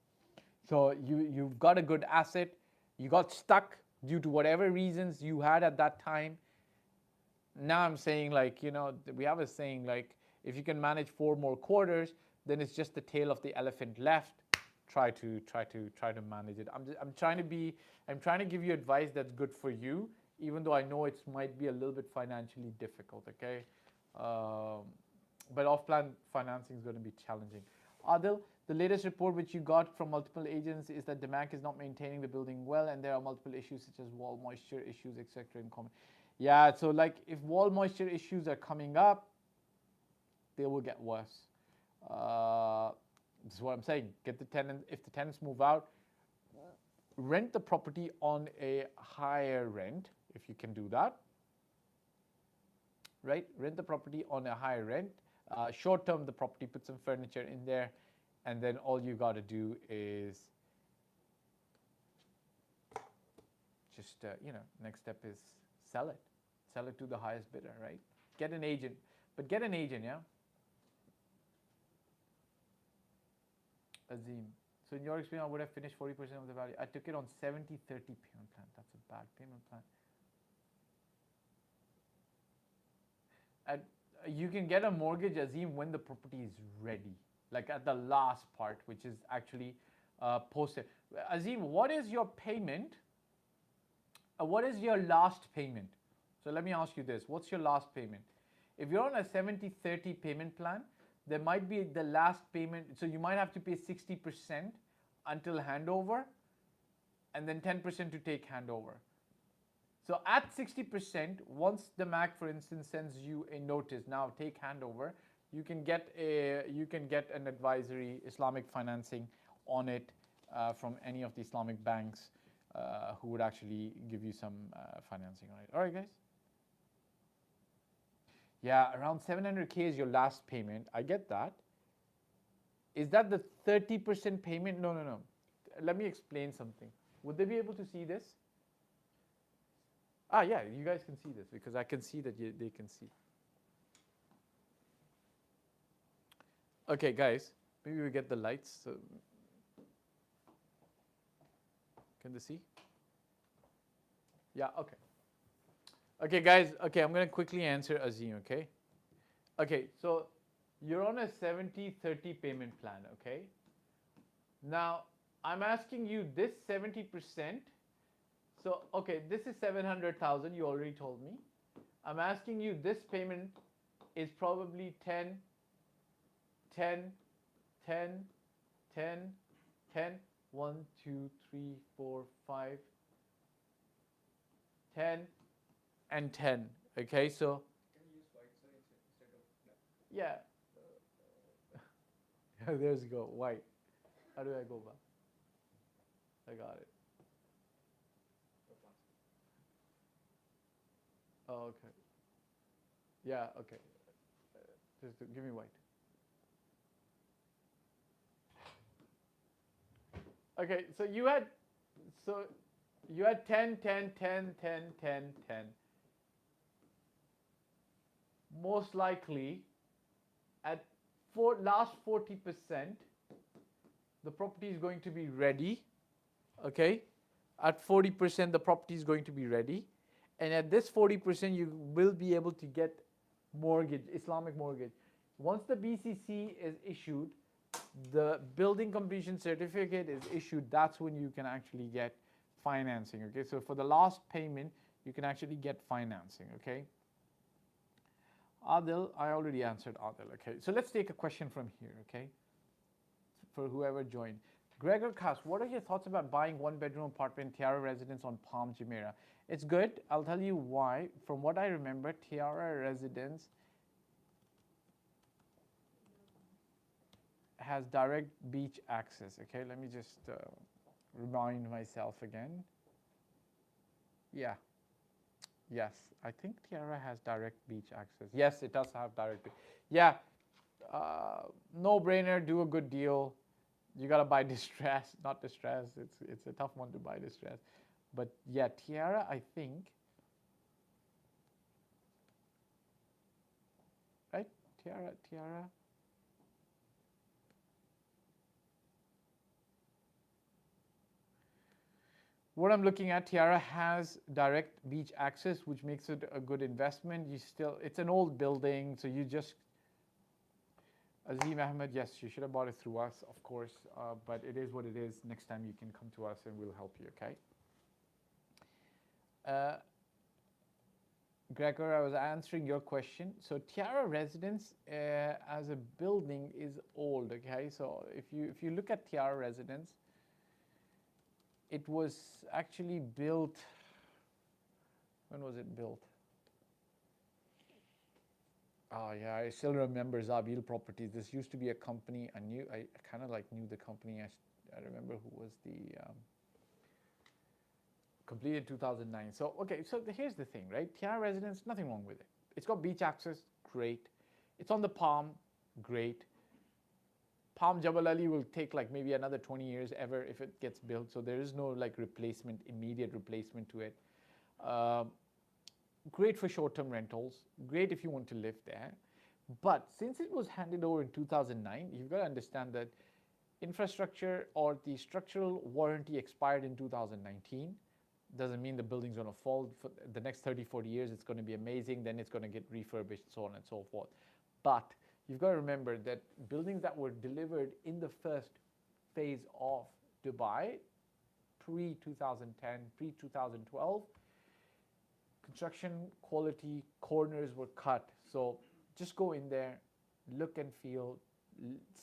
So you've got a good asset. You got stuck due to whatever reasons you had at that time. Now I'm saying, like, you know, we have a saying, like, if you can manage 4 more quarters, then it's just the tail of the elephant left. Try to manage it. I'm trying to give you advice that's good for you, even though I know it might be a little bit financially difficult, okay? But off-plan financing is going to be challenging. Adil, the latest report which you got from multiple agents is that Damac is not maintaining the building well, and there are multiple issues such as wall moisture issues, etc. in common. Yeah, so like if wall moisture issues are coming up, they will get worse. This is what I'm saying. Get the tenant. If the tenants move out, rent the property on a higher rent, if you can do that. Right? Rent the property on a higher rent. Short term, the property, put some furniture in there, and then all you got to do is just, next step is sell it. Sell it to the highest bidder, right? Get an agent. But get an agent, yeah? Azim. So in your experience, I would have finished 40% of the value. I took it on 70-30 payment plan. That's a bad payment plan. You can get a mortgage, Azim, when the property is ready. Like at the last part, which is actually posted. Azim, what is your payment? What is your last payment? So let me ask you this. What's your last payment? If you're on a 70-30 payment plan, there might be the last payment. So you might have to pay 60% until handover and then 10% to take handover. So at 60%, once the MAC, for instance, sends you a notice, now take handover, you can get an advisory Islamic financing on it from any of the Islamic banks who would actually give you some financing on it. All right, guys? Yeah, around 700K is your last payment. I get that. Is that the 30% payment? No. Let me explain something. Would they be able to see this? Ah, yeah, you guys can see this because I can see that they can see. Okay, guys, maybe we get the lights. So can they see? Yeah, okay. Okay, guys, okay, I'm going to quickly answer Azim, okay? Okay, so you're on a 70-30 payment plan, okay? Now, I'm asking you this 70%. So, okay, this is 700,000, you already told me. I'm asking you this payment is probably 10, 1, 2, 3, 4, 5, 10, and 10. Okay, so Can you use white side instead of black? yeah. There's go white. How do I go back? I got it. Oh, okay. Yeah, okay. Just give me white. Okay, so you had 10, 10, 10, 10, 10, 10. Most likely, at last 40%, the property is going to be ready. Okay, at 40%, the property is going to be ready, and at this 40%, you will be able to get mortgage, Islamic mortgage. Once the BCC is issued, the building completion certificate is issued. That's when you can actually get financing. Okay, so for the last payment, you can actually get financing. Okay. Adil, I already answered Adil. Okay, so let's take a question from here. Okay, for whoever joined. Gregor Kass, what are your thoughts about buying one-bedroom apartment Tiara residence on Palm Jumeirah? It's good. I'll tell you why. From what I remember, Tiara residence has direct beach access. Okay, let me just remind myself again. Yeah. Yes, I think Tiara has direct beach access. Yes, it does have direct beach. Yeah, no brainer, do a good deal. You gotta buy distress, not distress. It's a tough one to buy distress. But yeah, Tiara, I think, right? Tiara. What I'm looking at, Tiara has direct beach access, which makes it a good investment. It's an old building, so you just, Azim Ahmed, yes, you should have bought it through us, of course, but it is what it is. Next time you can come to us and we'll help you, okay? Gregor, I was answering your question. So Tiara Residence as a building is old, okay? So if you look at Tiara Residence, it was actually built, when was it built? Oh yeah, I still remember Zabil Properties. This used to be a company. I kind of like knew the company. I remember who was the completed 2009. So okay, so here's the thing, right? Tiara Residence, nothing wrong with it. It's got beach access, great. It's on the Palm, great. Palm Jabal Ali will take like maybe another 20 years ever if it gets built. So there is no like replacement, immediate replacement to it. Great for short-term rentals. Great if you want to live there. But since it was handed over in 2009, you've got to understand that infrastructure or the structural warranty expired in 2019. Doesn't mean the building's going to fall. For the next 30, 40 years, it's going to be amazing. Then it's going to get refurbished, so on and so forth. But you've got to remember that buildings that were delivered in the first phase of Dubai, pre-2010, pre-2012, construction quality corners were cut. So just go in there, look and feel,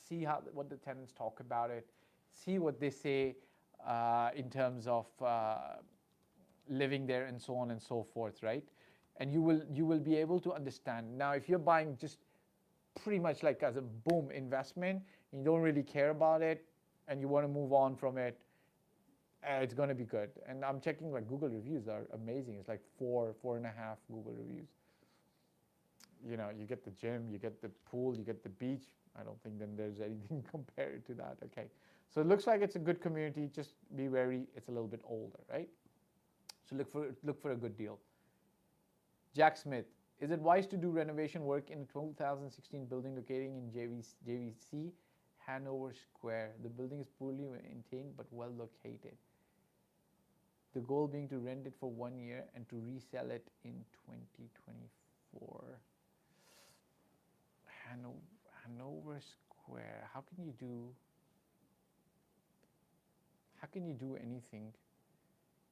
see what the tenants talk about it, see what they say in terms of living there and so on and so forth, right? And you will be able to understand. Now, if you're buying just pretty much like as a boom investment, and you don't really care about it, and you want to move on from it, it's going to be good. And I'm checking like Google reviews are amazing. It's like 4.5 Google reviews. You know, you get the gym, you get the pool, you get the beach. I don't think then there's anything compared to that. Okay, so it looks like it's a good community. Just be wary, it's a little bit older, right? So look for a good deal. Jack Smith, is it wise to do renovation work in a 2016 building locating in JVC, Hanover Square? The building is poorly maintained but well located. The goal being to rent it for 1 year and to resell it in 2024. Hanover Square. How can you do anything?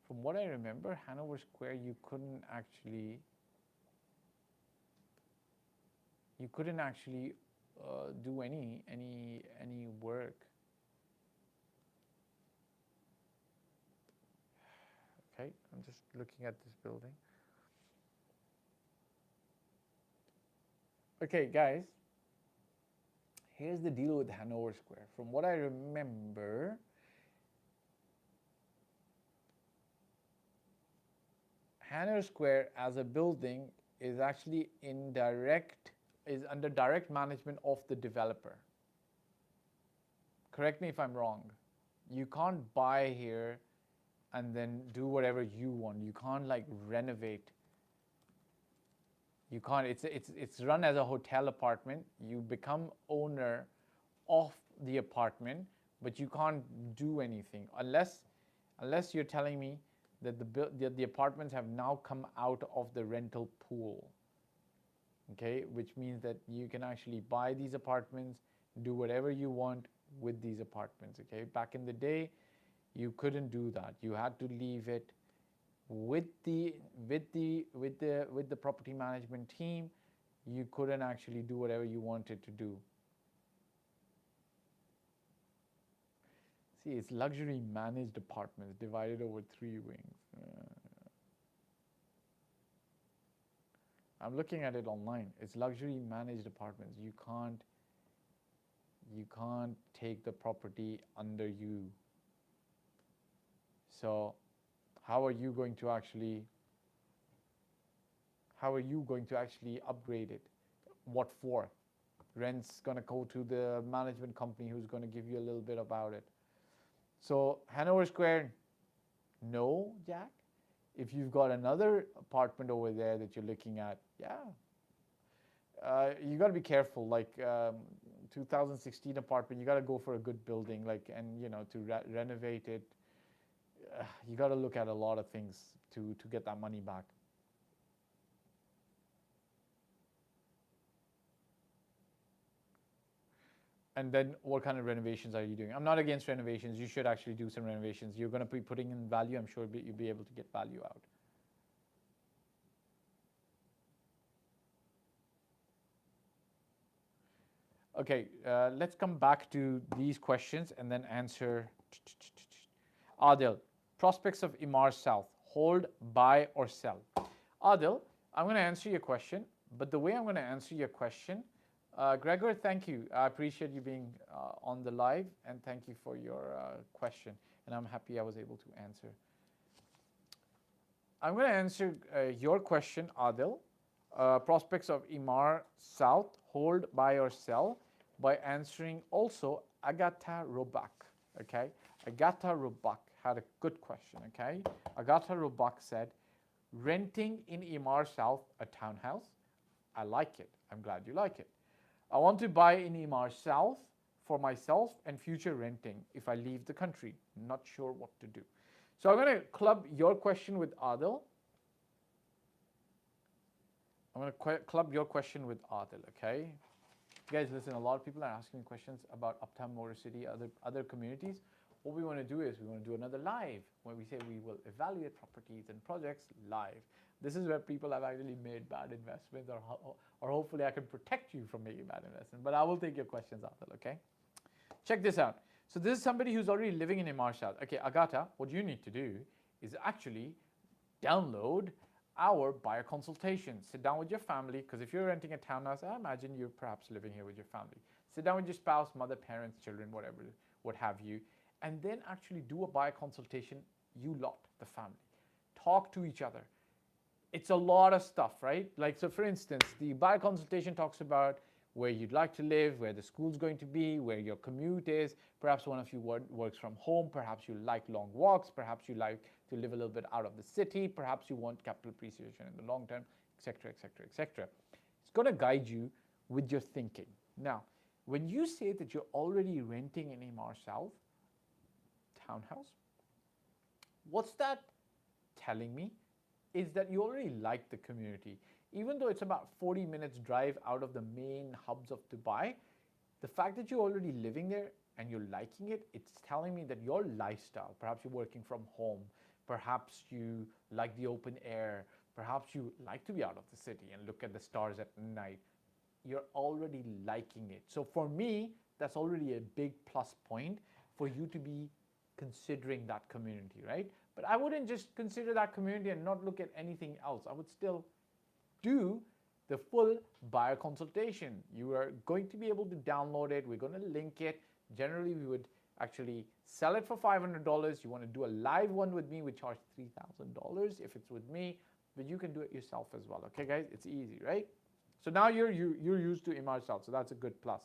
From what I remember, Hanover Square, you couldn't actually do any work. Okay, I'm just looking at this building. Okay, guys, here's the deal with Hanover Square. From what I remember, Hanover Square as a building is actually under direct management of the developer. Correct me if I'm wrong. You can't buy here and then do whatever you want. You can't like renovate. You can't. It's run as a hotel apartment. You become owner of the apartment, but you can't do anything unless you're telling me that the apartments have now come out of the rental pool. Okay, which means that you can actually buy these apartments, do whatever you want with these apartments. Okay, back in the day, you couldn't do that. You had to leave it with the property management team. You couldn't actually do whatever you wanted to do. See, it's luxury managed apartments divided over 3 wings. I'm looking at it online. It's luxury managed apartments. You can't take the property under you. So how are you going to actually upgrade it? What for? Rent's going to go to the management company who's going to give you a little bit about it. So Hanover Square, no, Jack. If you've got another apartment over there that you're looking at, yeah. You got to be careful. Like 2016 apartment, you got to go for a good building, like, and you know, to renovate it. You got to look at a lot of things to get that money back. And then what kind of renovations are you doing? I'm not against renovations. You should actually do some renovations. You're going to be putting in value. I'm sure you'll be able to get value out. Okay, let's come back to these questions and then answer. Adil, prospects of Emaar South, hold, buy, or sell? Adil, I'm going to answer your question, but the way I'm going to answer your question, Gregor, thank you. I appreciate you being on the live, and thank you for your question, and I'm happy I was able to answer. I'm going to answer your question, Adil, prospects of Emaar South, hold, buy, or sell, by answering also Agatha Robak. Okay, Agatha Robak had a good question. Okay, Agatha Robak said, renting in Emaar South a townhouse. I like it. I'm glad you like it. I want to buy in Emaar South for myself and future renting if I leave the country. Not sure what to do. So I'm going to club your question with Adil. I'm going to club your question with Adil, okay? Guys, listen, a lot of people are asking questions about Uptown Motor City, other communities. What we want to do is we want to do another live where we say we will evaluate properties and projects live. This is where people have actually made bad investments, or hopefully I can protect you from making bad investments. But I will take your questions, Adil, okay? Check this out. So this is somebody who's already living in Emaar South. Okay, Agatha, what you need to do is actually download our buyer consultation. Sit down with your family, because if you're renting a townhouse, I imagine you're perhaps living here with your family. Sit down with your spouse, mother, parents, children, whatever, what have you, and then actually do a buyer consultation, you lot, the family. Talk to each other. It's a lot of stuff, right? Like, so for instance, the buyer consultation talks about where you'd like to live, where the school's going to be, where your commute is. Perhaps one of you works from home. Perhaps you like long walks. Perhaps you like to live a little bit out of the city. Perhaps you want capital appreciation in the long term, etc., etc., etc. It's going to guide you with your thinking. Now, when you say that you're already renting in Emaar South townhouse, what's that telling me? Is that you already like the community. Even though it's about 40 minutes drive out of the main hubs of Dubai, the fact that you're already living there and you're liking it, it's telling me that your lifestyle, perhaps you're working from home, perhaps you like the open air, perhaps you like to be out of the city and look at the stars at night, you're already liking it. So for me, that's already a big plus point for you to be considering that community, right? But I wouldn't just consider that community and not look at anything else. I would still do the full buyer consultation. You are going to be able to download it. We're going to link it. Generally, we would actually sell it for $500. You want to do a live one with me, we charge $3,000 if it's with me, but you can do it yourself as well. Okay, guys, it's easy, right? So now you're used to Emaar South, so that's a good plus.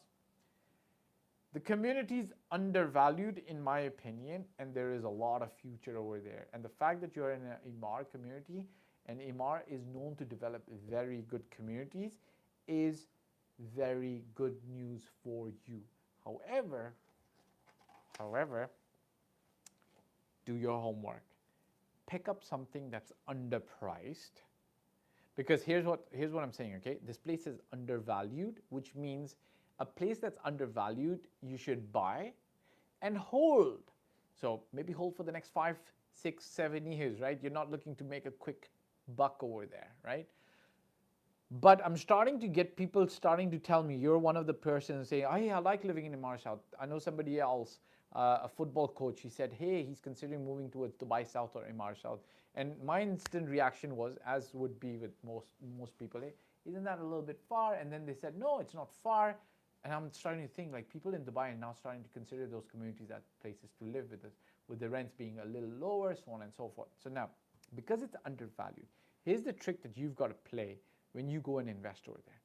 The community is undervalued, in my opinion, and there is a lot of future over there. And the fact that you're in an Emaar community, and Emaar is known to develop very good communities, is very good news for you. However, do your homework. Pick up something that's underpriced, because here's what I'm saying, okay? This place is undervalued, which means a place that's undervalued, you should buy and hold. So maybe hold for the next 5, 6, 7 years, right? You're not looking to make a quick buck over there, right? But I'm starting to get people starting to tell me, you're one of the persons saying, oh yeah, I like living in Emaar South. I know somebody else, a football coach, he said, hey, he's considering moving towards Dubai South or Emaar South. And my instant reaction was, as would be with most people, hey, isn't that a little bit far? And then they said, no, it's not far. And I'm starting to think, like, people in Dubai are now starting to consider those communities as places to live with the rents being a little lower, so on and so forth. So now, because it's undervalued, here's the trick that you've got to play when you go and invest over there.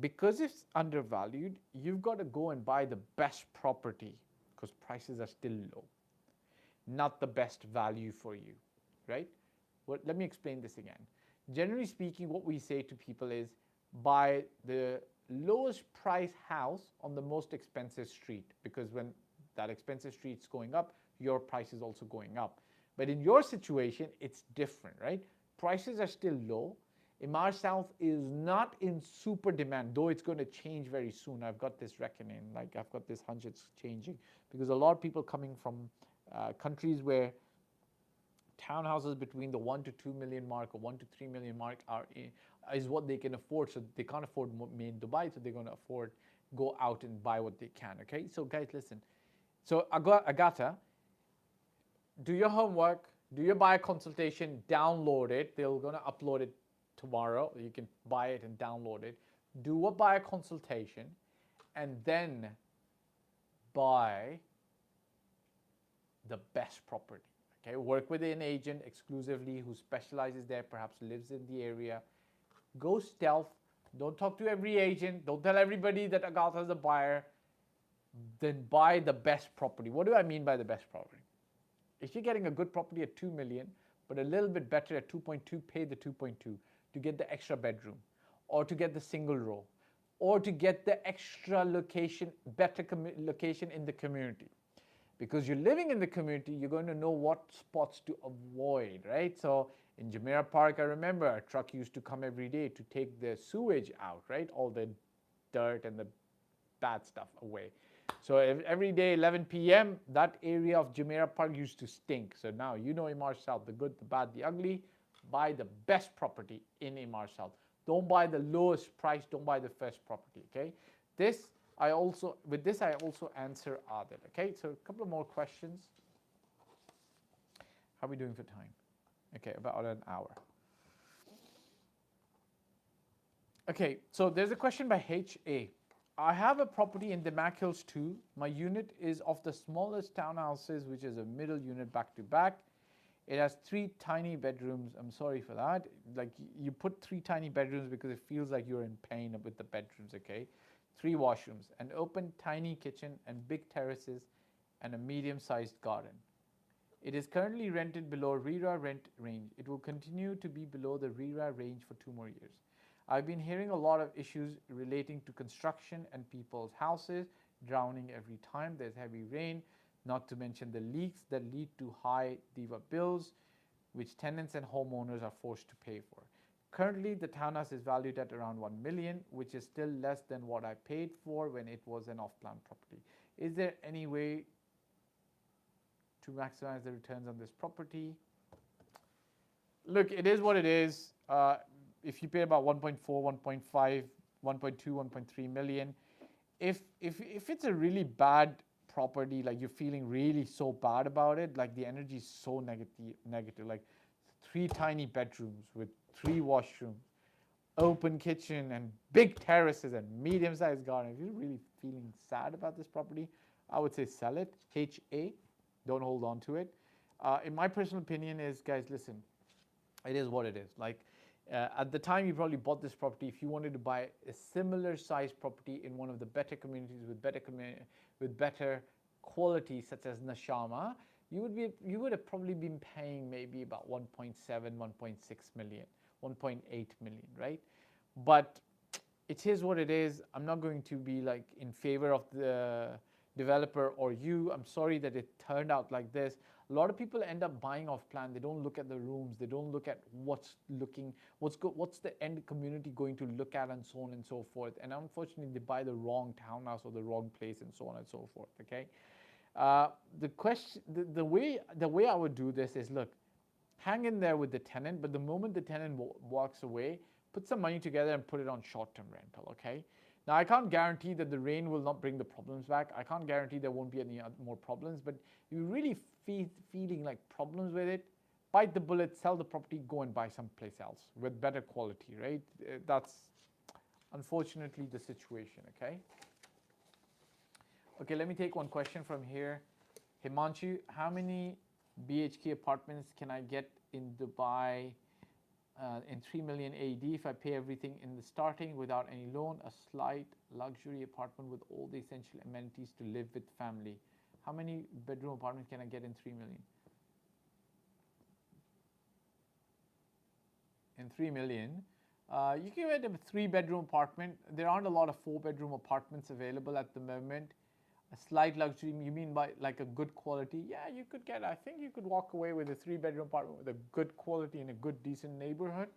Because it's undervalued, you've got to go and buy the best property, because prices are still low, not the best value for you, right? Well, let me explain this again. Generally speaking, what we say to people is buy the lowest price house on the most expensive street, because when that expensive street's going up, your price is also going up. But in your situation, it's different, right? Prices are still low. Emaar South is not in super demand, though it's going to change very soon. I've got this reckoning, like I've got this hunch it's changing, because a lot of people coming from countries where townhouses between the 1 to 2 million mark or 1 to 3 million mark is what they can afford. So they can't afford main Dubai, so they're going to go out and buy what they can. Okay, so guys, listen. So Agatha, do your homework, do your buyer consultation, download it. They're going to upload it tomorrow. You can buy it and download it. Do a buyer consultation, and then buy the best property. Okay, work with an agent exclusively who specializes there, perhaps lives in the area. Go stealth. Don't talk to every agent. Don't tell everybody that Agatha is a buyer. then buy the best property. What do I mean by the best property? If you're getting a good property at 2 million, but a little bit better at 2.2, pay the 2.2 to get the extra bedroom, or to get the single row, or to get the extra location, better location in the community. Because you're living in the community, you're going to know what spots to avoid, right? So in Jumeirah Park, I remember a truck used to come every day to take the sewage out, right? All the dirt and the bad stuff away. So every day, 11 p.m., that area of Jumeirah Park used to stink. So now you know Emaar South, the good, the bad, the ugly. Buy the best property in Emaar South. Don't buy the lowest price. Don't buy the first property, okay? With this I also answer Adil, okay? So a couple of more questions. How are we doing for time? Okay, about an hour. Okay, so there's a question by H.A. I have a property in Damac Hills too. My unit is of the smallest townhouses, which is a middle unit back to back. It has 3 tiny bedrooms. I'm sorry for that. Like, you put 3 tiny bedrooms because it feels like you're in pain with the bedrooms, okay? 3 washrooms, an open tiny kitchen and big terraces and a medium-sized garden. It is currently rented below RERA rent range. It will continue to be below the RERA range for 2 more years. I've been hearing a lot of issues relating to construction and people's houses drowning every time there's heavy rain, not to mention the leaks that lead to high DEWA bills, which tenants and homeowners are forced to pay for. Currently, the townhouse is valued at around 1 million, which is still less than what I paid for when it was an off-plan property. Is there any way to maximize the returns on this property? Look, it is what it is. If you pay about 1.4, 1.5, 1.2, 1.3 million, if it's a really bad property, like you're feeling really so bad about it, like the energy is so negative, like 3 tiny bedrooms with 3 washrooms, open kitchen and big terraces and medium-sized garden. If you're really feeling sad about this property, I would say sell it. HA, don't hold on to it. In my personal opinion is, guys, listen, it is what it is. Like, at the time you probably bought this property, if you wanted to buy a similar size property in one of the better communities with better quality, such as Nashama, you would have probably been paying maybe about 1.7, 1.6 million, 1.8 million, right? But it is what it is. I'm not going to be like in favor of the developer or you. I'm sorry that it turned out like this. A lot of people end up buying off plan. They don't look at the rooms. They don't look at what's the end community going to look at, and so on and so forth. And unfortunately, they buy the wrong townhouse or the wrong place, and so on and so forth. Okay. The way I would do this is, look, hang in there with the tenant, but the moment the tenant walks away, put some money together and put it on short-term rental. Okay. Now, I can't guarantee that the rain will not bring the problems back. I can't guarantee there won't be any more problems, but you really feeling like problems with it, bite the bullet, sell the property, go and buy someplace else with better quality, right? That's unfortunately the situation, okay? Okay, let me take one question from here. Himanshu, how many BHK apartments can I get in Dubai in 3 million AED if I pay everything in the starting without any loan, a slight luxury apartment with all the essential amenities to live with family? How many bedroom apartments can I get in 3 million? In 3 million, you can get a 3-bedroom apartment. There aren't a lot of 4-bedroom apartments available at the moment. A slight luxury, you mean by like a good quality? Yeah, you could get, I think you could walk away with a 3-bedroom apartment with a good quality in a good, decent neighborhood.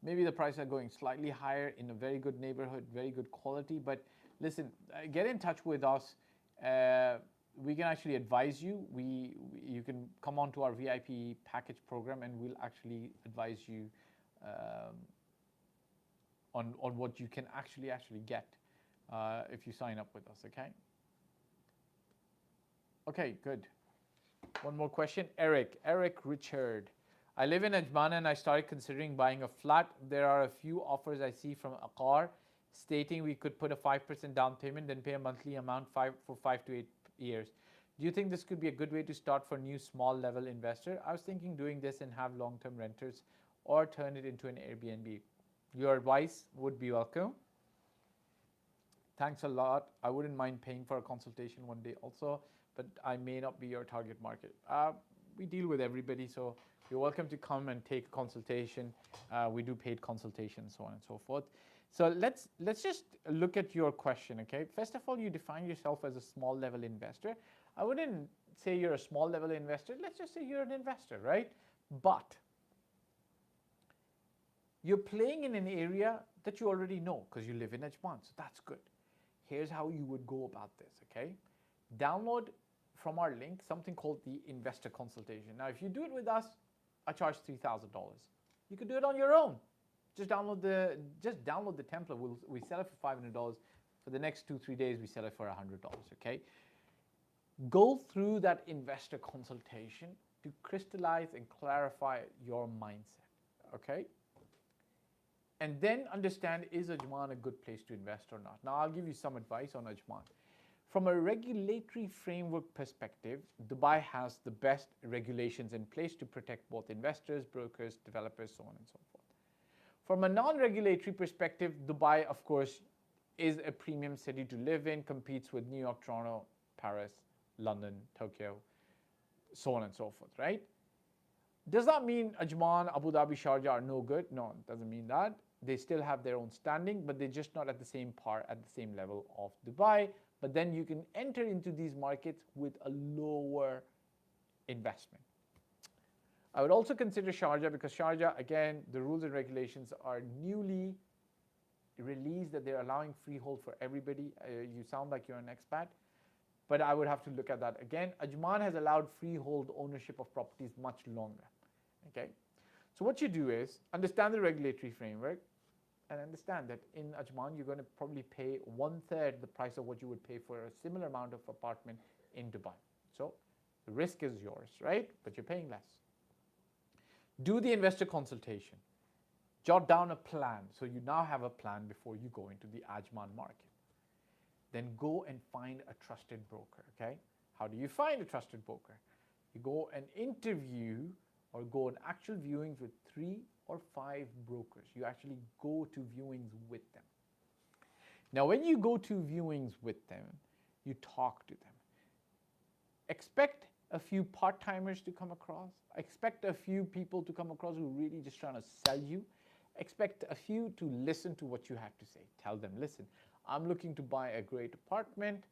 Maybe the prices are going slightly higher in a very good neighborhood, very good quality. But listen, get in touch with us. We can actually advise you. You can come on to our VIP package program, and we'll actually advise you on what you can actually get if you sign up with us. Okay, good. One more question. Eric Richard. I live in Ajman and I started considering buying a flat. There are a few offers I see from Aqar stating we could put a 5% down payment, then pay a monthly amount for 5 to 8 years. Do you think this could be a good way to start for new small level investor? I was thinking doing this and have long-term renters or turn it into an Airbnb. Your advice would be welcome. Thanks a lot. I wouldn't mind paying for a consultation one day also, but I may not be your target market. We deal with everybody, so you're welcome to come and take a consultation. We do paid consultations, so on and so forth. So let's just look at your question, okay? First of all, you define yourself as a small level investor. I wouldn't say you're a small level investor. Let's just say you're an investor, right? But you're playing in an area that you already know because you live in Ajman, so that's good. Here's how you would go about this, okay? Download from our link something called the investor consultation. Now, if you do it with us, I charge $3,000. You could do it on your own. Just download the template. We sell it for $500. For the next 2-3 days, we sell it for $100, okay? Go through that investor consultation to crystallize and clarify your mindset, okay? And then understand, is Ajman a good place to invest or not? Now, I'll give you some advice on Ajman. From a regulatory framework perspective, Dubai has the best regulations in place to protect both investors, brokers, developers, so on and so forth. From a non-regulatory perspective, Dubai, of course, is a premium city to live in, competes with New York, Toronto, Paris, London, Tokyo, so on and so forth, right? Does that mean Ajman, Abu Dhabi, Sharjah are no good? No, it doesn't mean that. They still have their own standing, but they're just not at the same par, at the same level of Dubai. But then you can enter into these markets with a lower investment. I would also consider Sharjah because Sharjah, again, the rules and regulations are newly released that they're allowing freehold for everybody. You sound like you're an expat, but I would have to look at that again. Ajman has allowed freehold ownership of properties much longer, okay? So what you do is understand the regulatory framework and understand that in Ajman, you're going to probably pay 1/3 the price of what you would pay for a similar amount of apartment in Dubai. So the risk is yours, right? But you're paying less. Do the investor consultation. Jot down a plan. So you now have a plan before you go into the Ajman market. Then go and find a trusted broker, okay? How do you find a trusted broker? You go and interview or go on actual viewings with 3 or 5 brokers. You actually go to viewings with them. Now, when you go to viewings with them, you talk to them. Expect a few part-timers to come across. Expect a few people to come across who are really just trying to sell you. Expect a few to listen to what you have to say. Tell them, listen, I'm looking to buy a great apartment,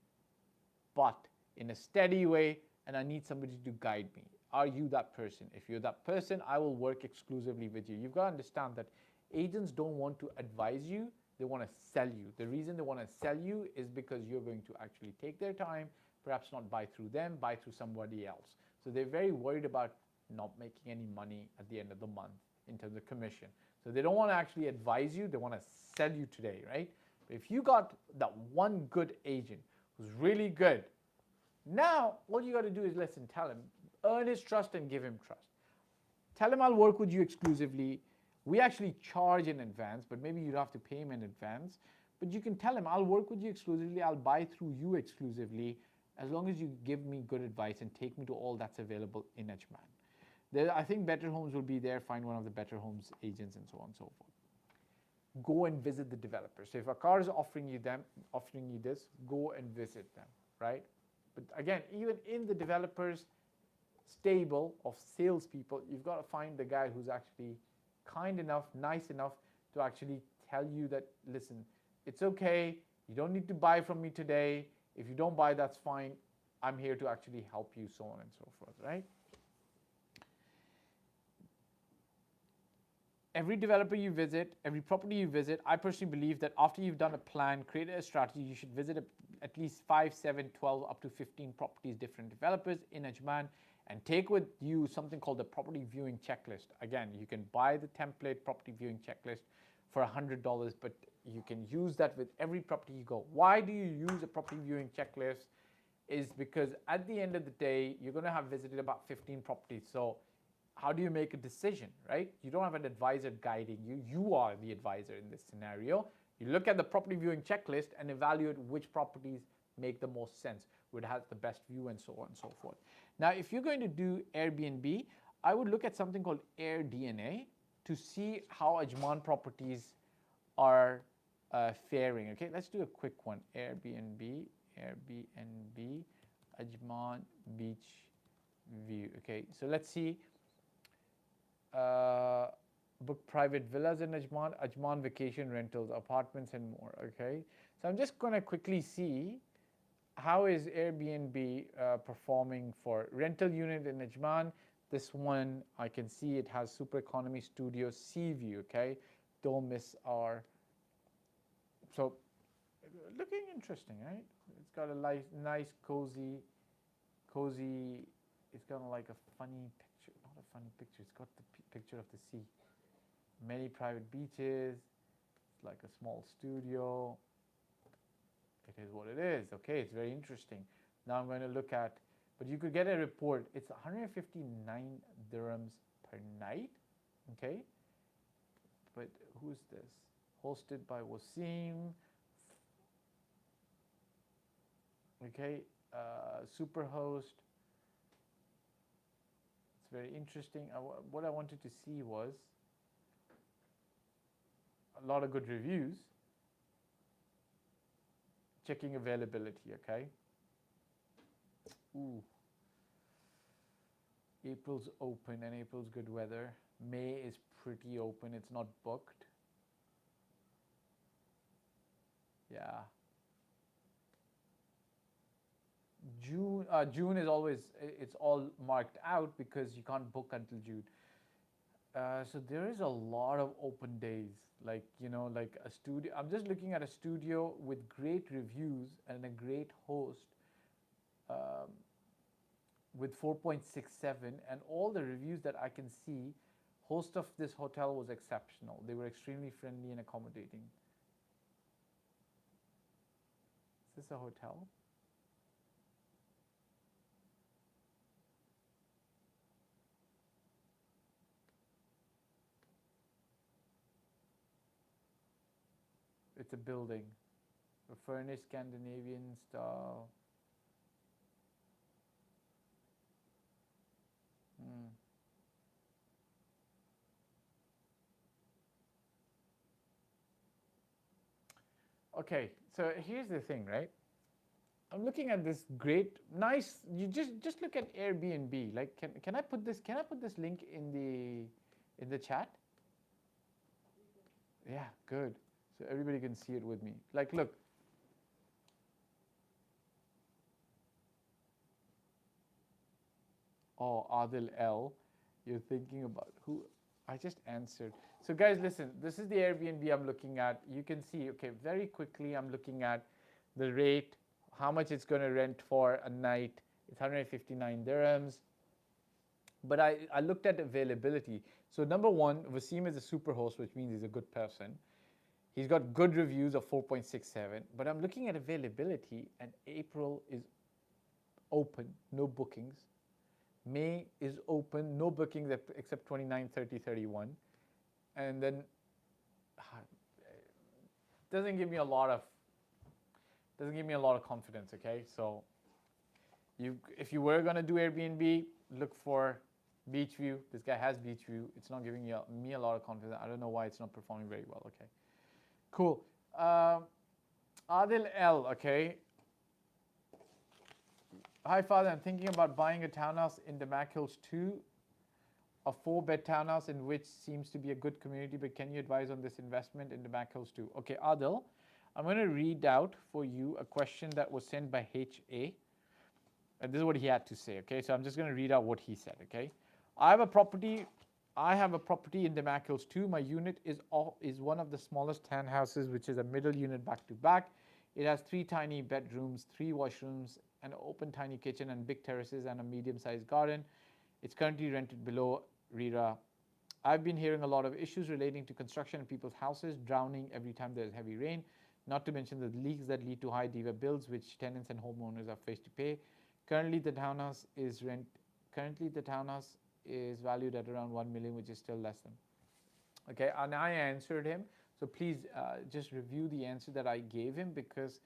but in a steady way, and I need somebody to guide me. Are you that person? If you're that person, I will work exclusively with you. You've got to understand that agents don't want to advise you, they want to sell you. The reason they want to sell you is because you're going to actually take their time, perhaps not buy through them, buy through somebody else. So they're very worried about not making any money at the end of the month in terms of commission. So they don't want to actually advise you, they want to sell you today, right? But if you got that one good agent who's really good, now all you got to do is listen, tell him, earn his trust and give him trust. Tell him I'll work with you exclusively. We actually charge in advance, but maybe you'd have to pay him in advance. But you can tell him I'll work with you exclusively, I'll buy through you exclusively, as long as you give me good advice and take me to all that's available in Ajman. I think Better Homes will be there, find one of the Better Homes agents and so on and so forth. Go and visit the developers. So if a car is offering you this, go and visit them, right? But again, even in the developers stable of salespeople, you've got to find the guy who's actually kind enough, nice enough to actually tell you that, listen, it's okay, you don't need to buy from me today. If you don't buy, that's fine. I'm here to actually help you, so on and so forth, right? Every developer you visit, every property you visit, I personally believe that after you've done a plan, created a strategy, you should visit at least 5, 7, 12, up to 15 properties, different developers in Ajman, and take with you something called the property viewing checklist. Again, you can buy the template property viewing checklist for $100, but you can use that with every property you go. Why do you use a property viewing checklist? Is because at the end of the day, you're going to have visited about 15 properties. So how do you make a decision, right? You don't have an advisor guiding you. You are the advisor in this scenario. You look at the property viewing checklist and evaluate which properties make the most sense, which has the best view and so on and so forth. Now, if you're going to do Airbnb, I would look at something called AirDNA to see how Ajman properties are faring. Okay, let's do a quick one. Airbnb, Ajman Beach View. Okay, so let's see. Book private villas in Ajman, Ajman vacation rentals, apartments, and more. Okay, so I'm just going to quickly see how is Airbnb performing for rental unit in Ajman. This one I can see it has super economy studio sea view. Okay, don't miss our. So looking interesting, right? It's got a nice cozy. It's got like a funny picture, not a funny picture. It's got the picture of the sea. Many private beaches. It's like a small studio. It is what it is. Okay, it's very interesting. Now I'm going to look at, but you could get a report. It's 159 dirhams per night. Okay, but who's this? Hosted by Wasim. Okay, Superhost. It's very interesting. What I wanted to see was a lot of good reviews. Checking availability, okay? Ooh. April's open and April's good weather. May is pretty open, it's not booked. Yeah. June is always, it's all marked out because you can't book until June. So there is a lot of open days, like, you know, like a studio. I'm just looking at a studio with great reviews and a great host with 4.67, and all the reviews that I can see, host of this hotel was exceptional. They were extremely friendly and accommodating. Is this a hotel? It's a building, a furnished Scandinavian style. Okay, so here's the thing, right? I'm looking at this great, nice. You just look at Airbnb. Like, can I put this? Can I put this link in the chat? Yeah, good. So everybody can see it with me. Like, look. Oh, Adil L, you're thinking about who? I just answered. So guys, listen. This is the Airbnb I'm looking at. You can see. Okay, very quickly, I'm looking at the rate, how much it's going to rent for a night. It's 159 dirhams. But I looked at availability. So number one, Wasim is a super host, which means he's a good person. He's got good reviews of 4.67. But I'm looking at availability, and April is open, no bookings. May is open, no bookings except 29, 30, 31. And then doesn't give me a lot of confidence, okay? So if you were going to do Airbnb, look for beach view. This guy has beach view. It's not giving me a lot of confidence. I don't know why it's not performing very well, okay? Cool. Adil L, okay? Hi, Father. I'm thinking about buying a townhouse in Damac Hills 2, a 4-bed townhouse in which seems to be a good community, but can you advise on this investment in Damac Hills 2? Okay, Adil, I'm going to read out for you a question that was sent by HA. And this is what he had to say, okay? So I'm just going to read out what he said, okay? I have a property in Damac Hills 2. My unit is one of the smallest townhouses, which is a middle unit back to back. It has 3 tiny bedrooms, 3 washrooms, an open tiny kitchen and big terraces and a medium-sized garden. It's currently rented below RERA. I've been hearing a lot of issues relating to construction in people's houses, drowning every time there's heavy rain, not to mention the leaks that lead to high diva bills which tenants and homeowners are faced to pay. Currently the townhouse is valued at around 1 million, which is still less than. Okay, and I answered him. So please just review the answer that I gave him, because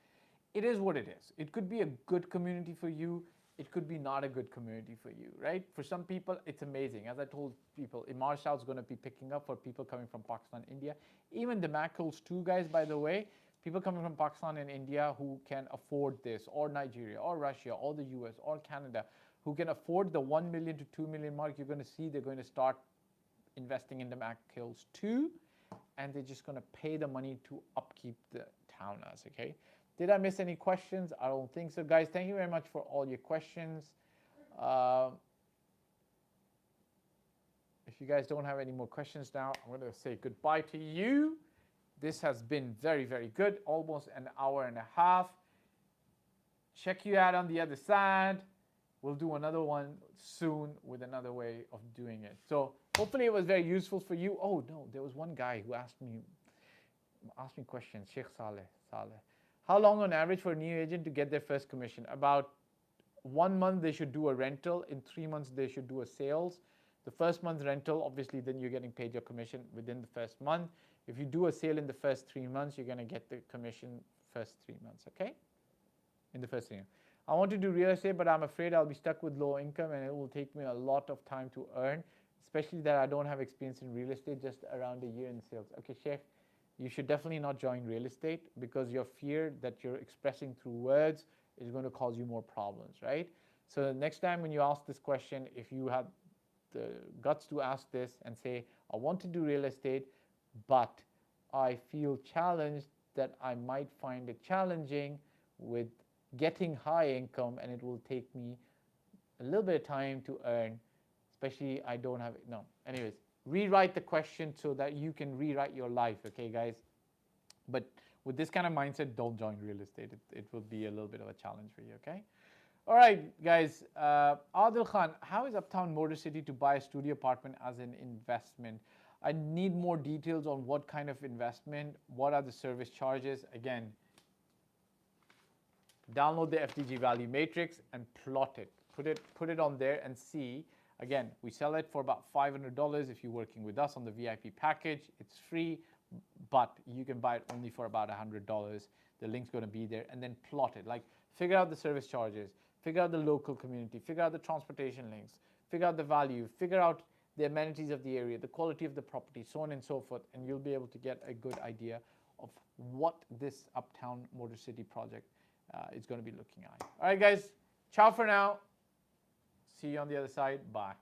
it is what it is. It could be a good community for you. it could be not a good community for you, right? For some people, it's amazing. As I told people, Emaar is going to be picking up for people coming from Pakistan, India. Even the Damac Hills too, guys, by the way. People coming from Pakistan and India who can afford this, or Nigeria, or Russia, or the US, or Canada, who can afford the 1 million to 2 million mark, you're going to see they're going to start investing in the Damac Hills too, and they're just going to pay the money to upkeep the town as, okay? Did I miss any questions? I don't think so, guys. Thank you very much for all your questions. If you guys don't have any more questions now, I'm going to say goodbye to you. This has been very, very good, almost an hour and a half. Check you out on the other side. We'll do another one soon with another way of doing it. So hopefully it was very useful for you. Oh no, there was one guy who asked me questions, Sheikh Saleh. How long on average for a new agent to get their first commission? About 1 month they should do a rental. In 3 months they should do a sales. The first month rental, obviously then you're getting paid your commission within the first month. If you do a sale in the first 3 months, you're going to get the commission first 3 months, okay? In the first 3 months. I want to do real estate, but I'm afraid I'll be stuck with low income and it will take me a lot of time to earn, especially that I don't have experience in real estate, just around a year in sales. Okay, Sheikh, you should definitely not join real estate because your fear that you're expressing through words is going to cause you more problems, right? So next time when you ask this question, if you have the guts to ask this and say, I want to do real estate, but I feel challenged that I might find it challenging with getting high income and it will take me a little bit of time to earn, especially I don't have it. No, anyways, rewrite the question so that you can rewrite your life, okay, guys? But with this kind of mindset, don't join real estate. It will be a little bit of a challenge for you, okay? All right, guys. Adil Khan, how is Uptown Motor City to buy a studio apartment as an investment? I need more details on what kind of investment, what are the service charges. Again, download the FDG value matrix and plot it. Put it on there and see. Again, we sell it for about $500 if you're working with us on the VIP package. It's free, but you can buy it only for about $100. The link's going to be there, and then plot it. Like, figure out the service charges, figure out the local community, figure out the transportation links, figure out the value, figure out the amenities of the area, the quality of the property, so on and so forth, and you'll be able to get a good idea of what this Uptown Motor City project is going to be looking at. All right, guys, ciao for now. See you on the other side. Bye.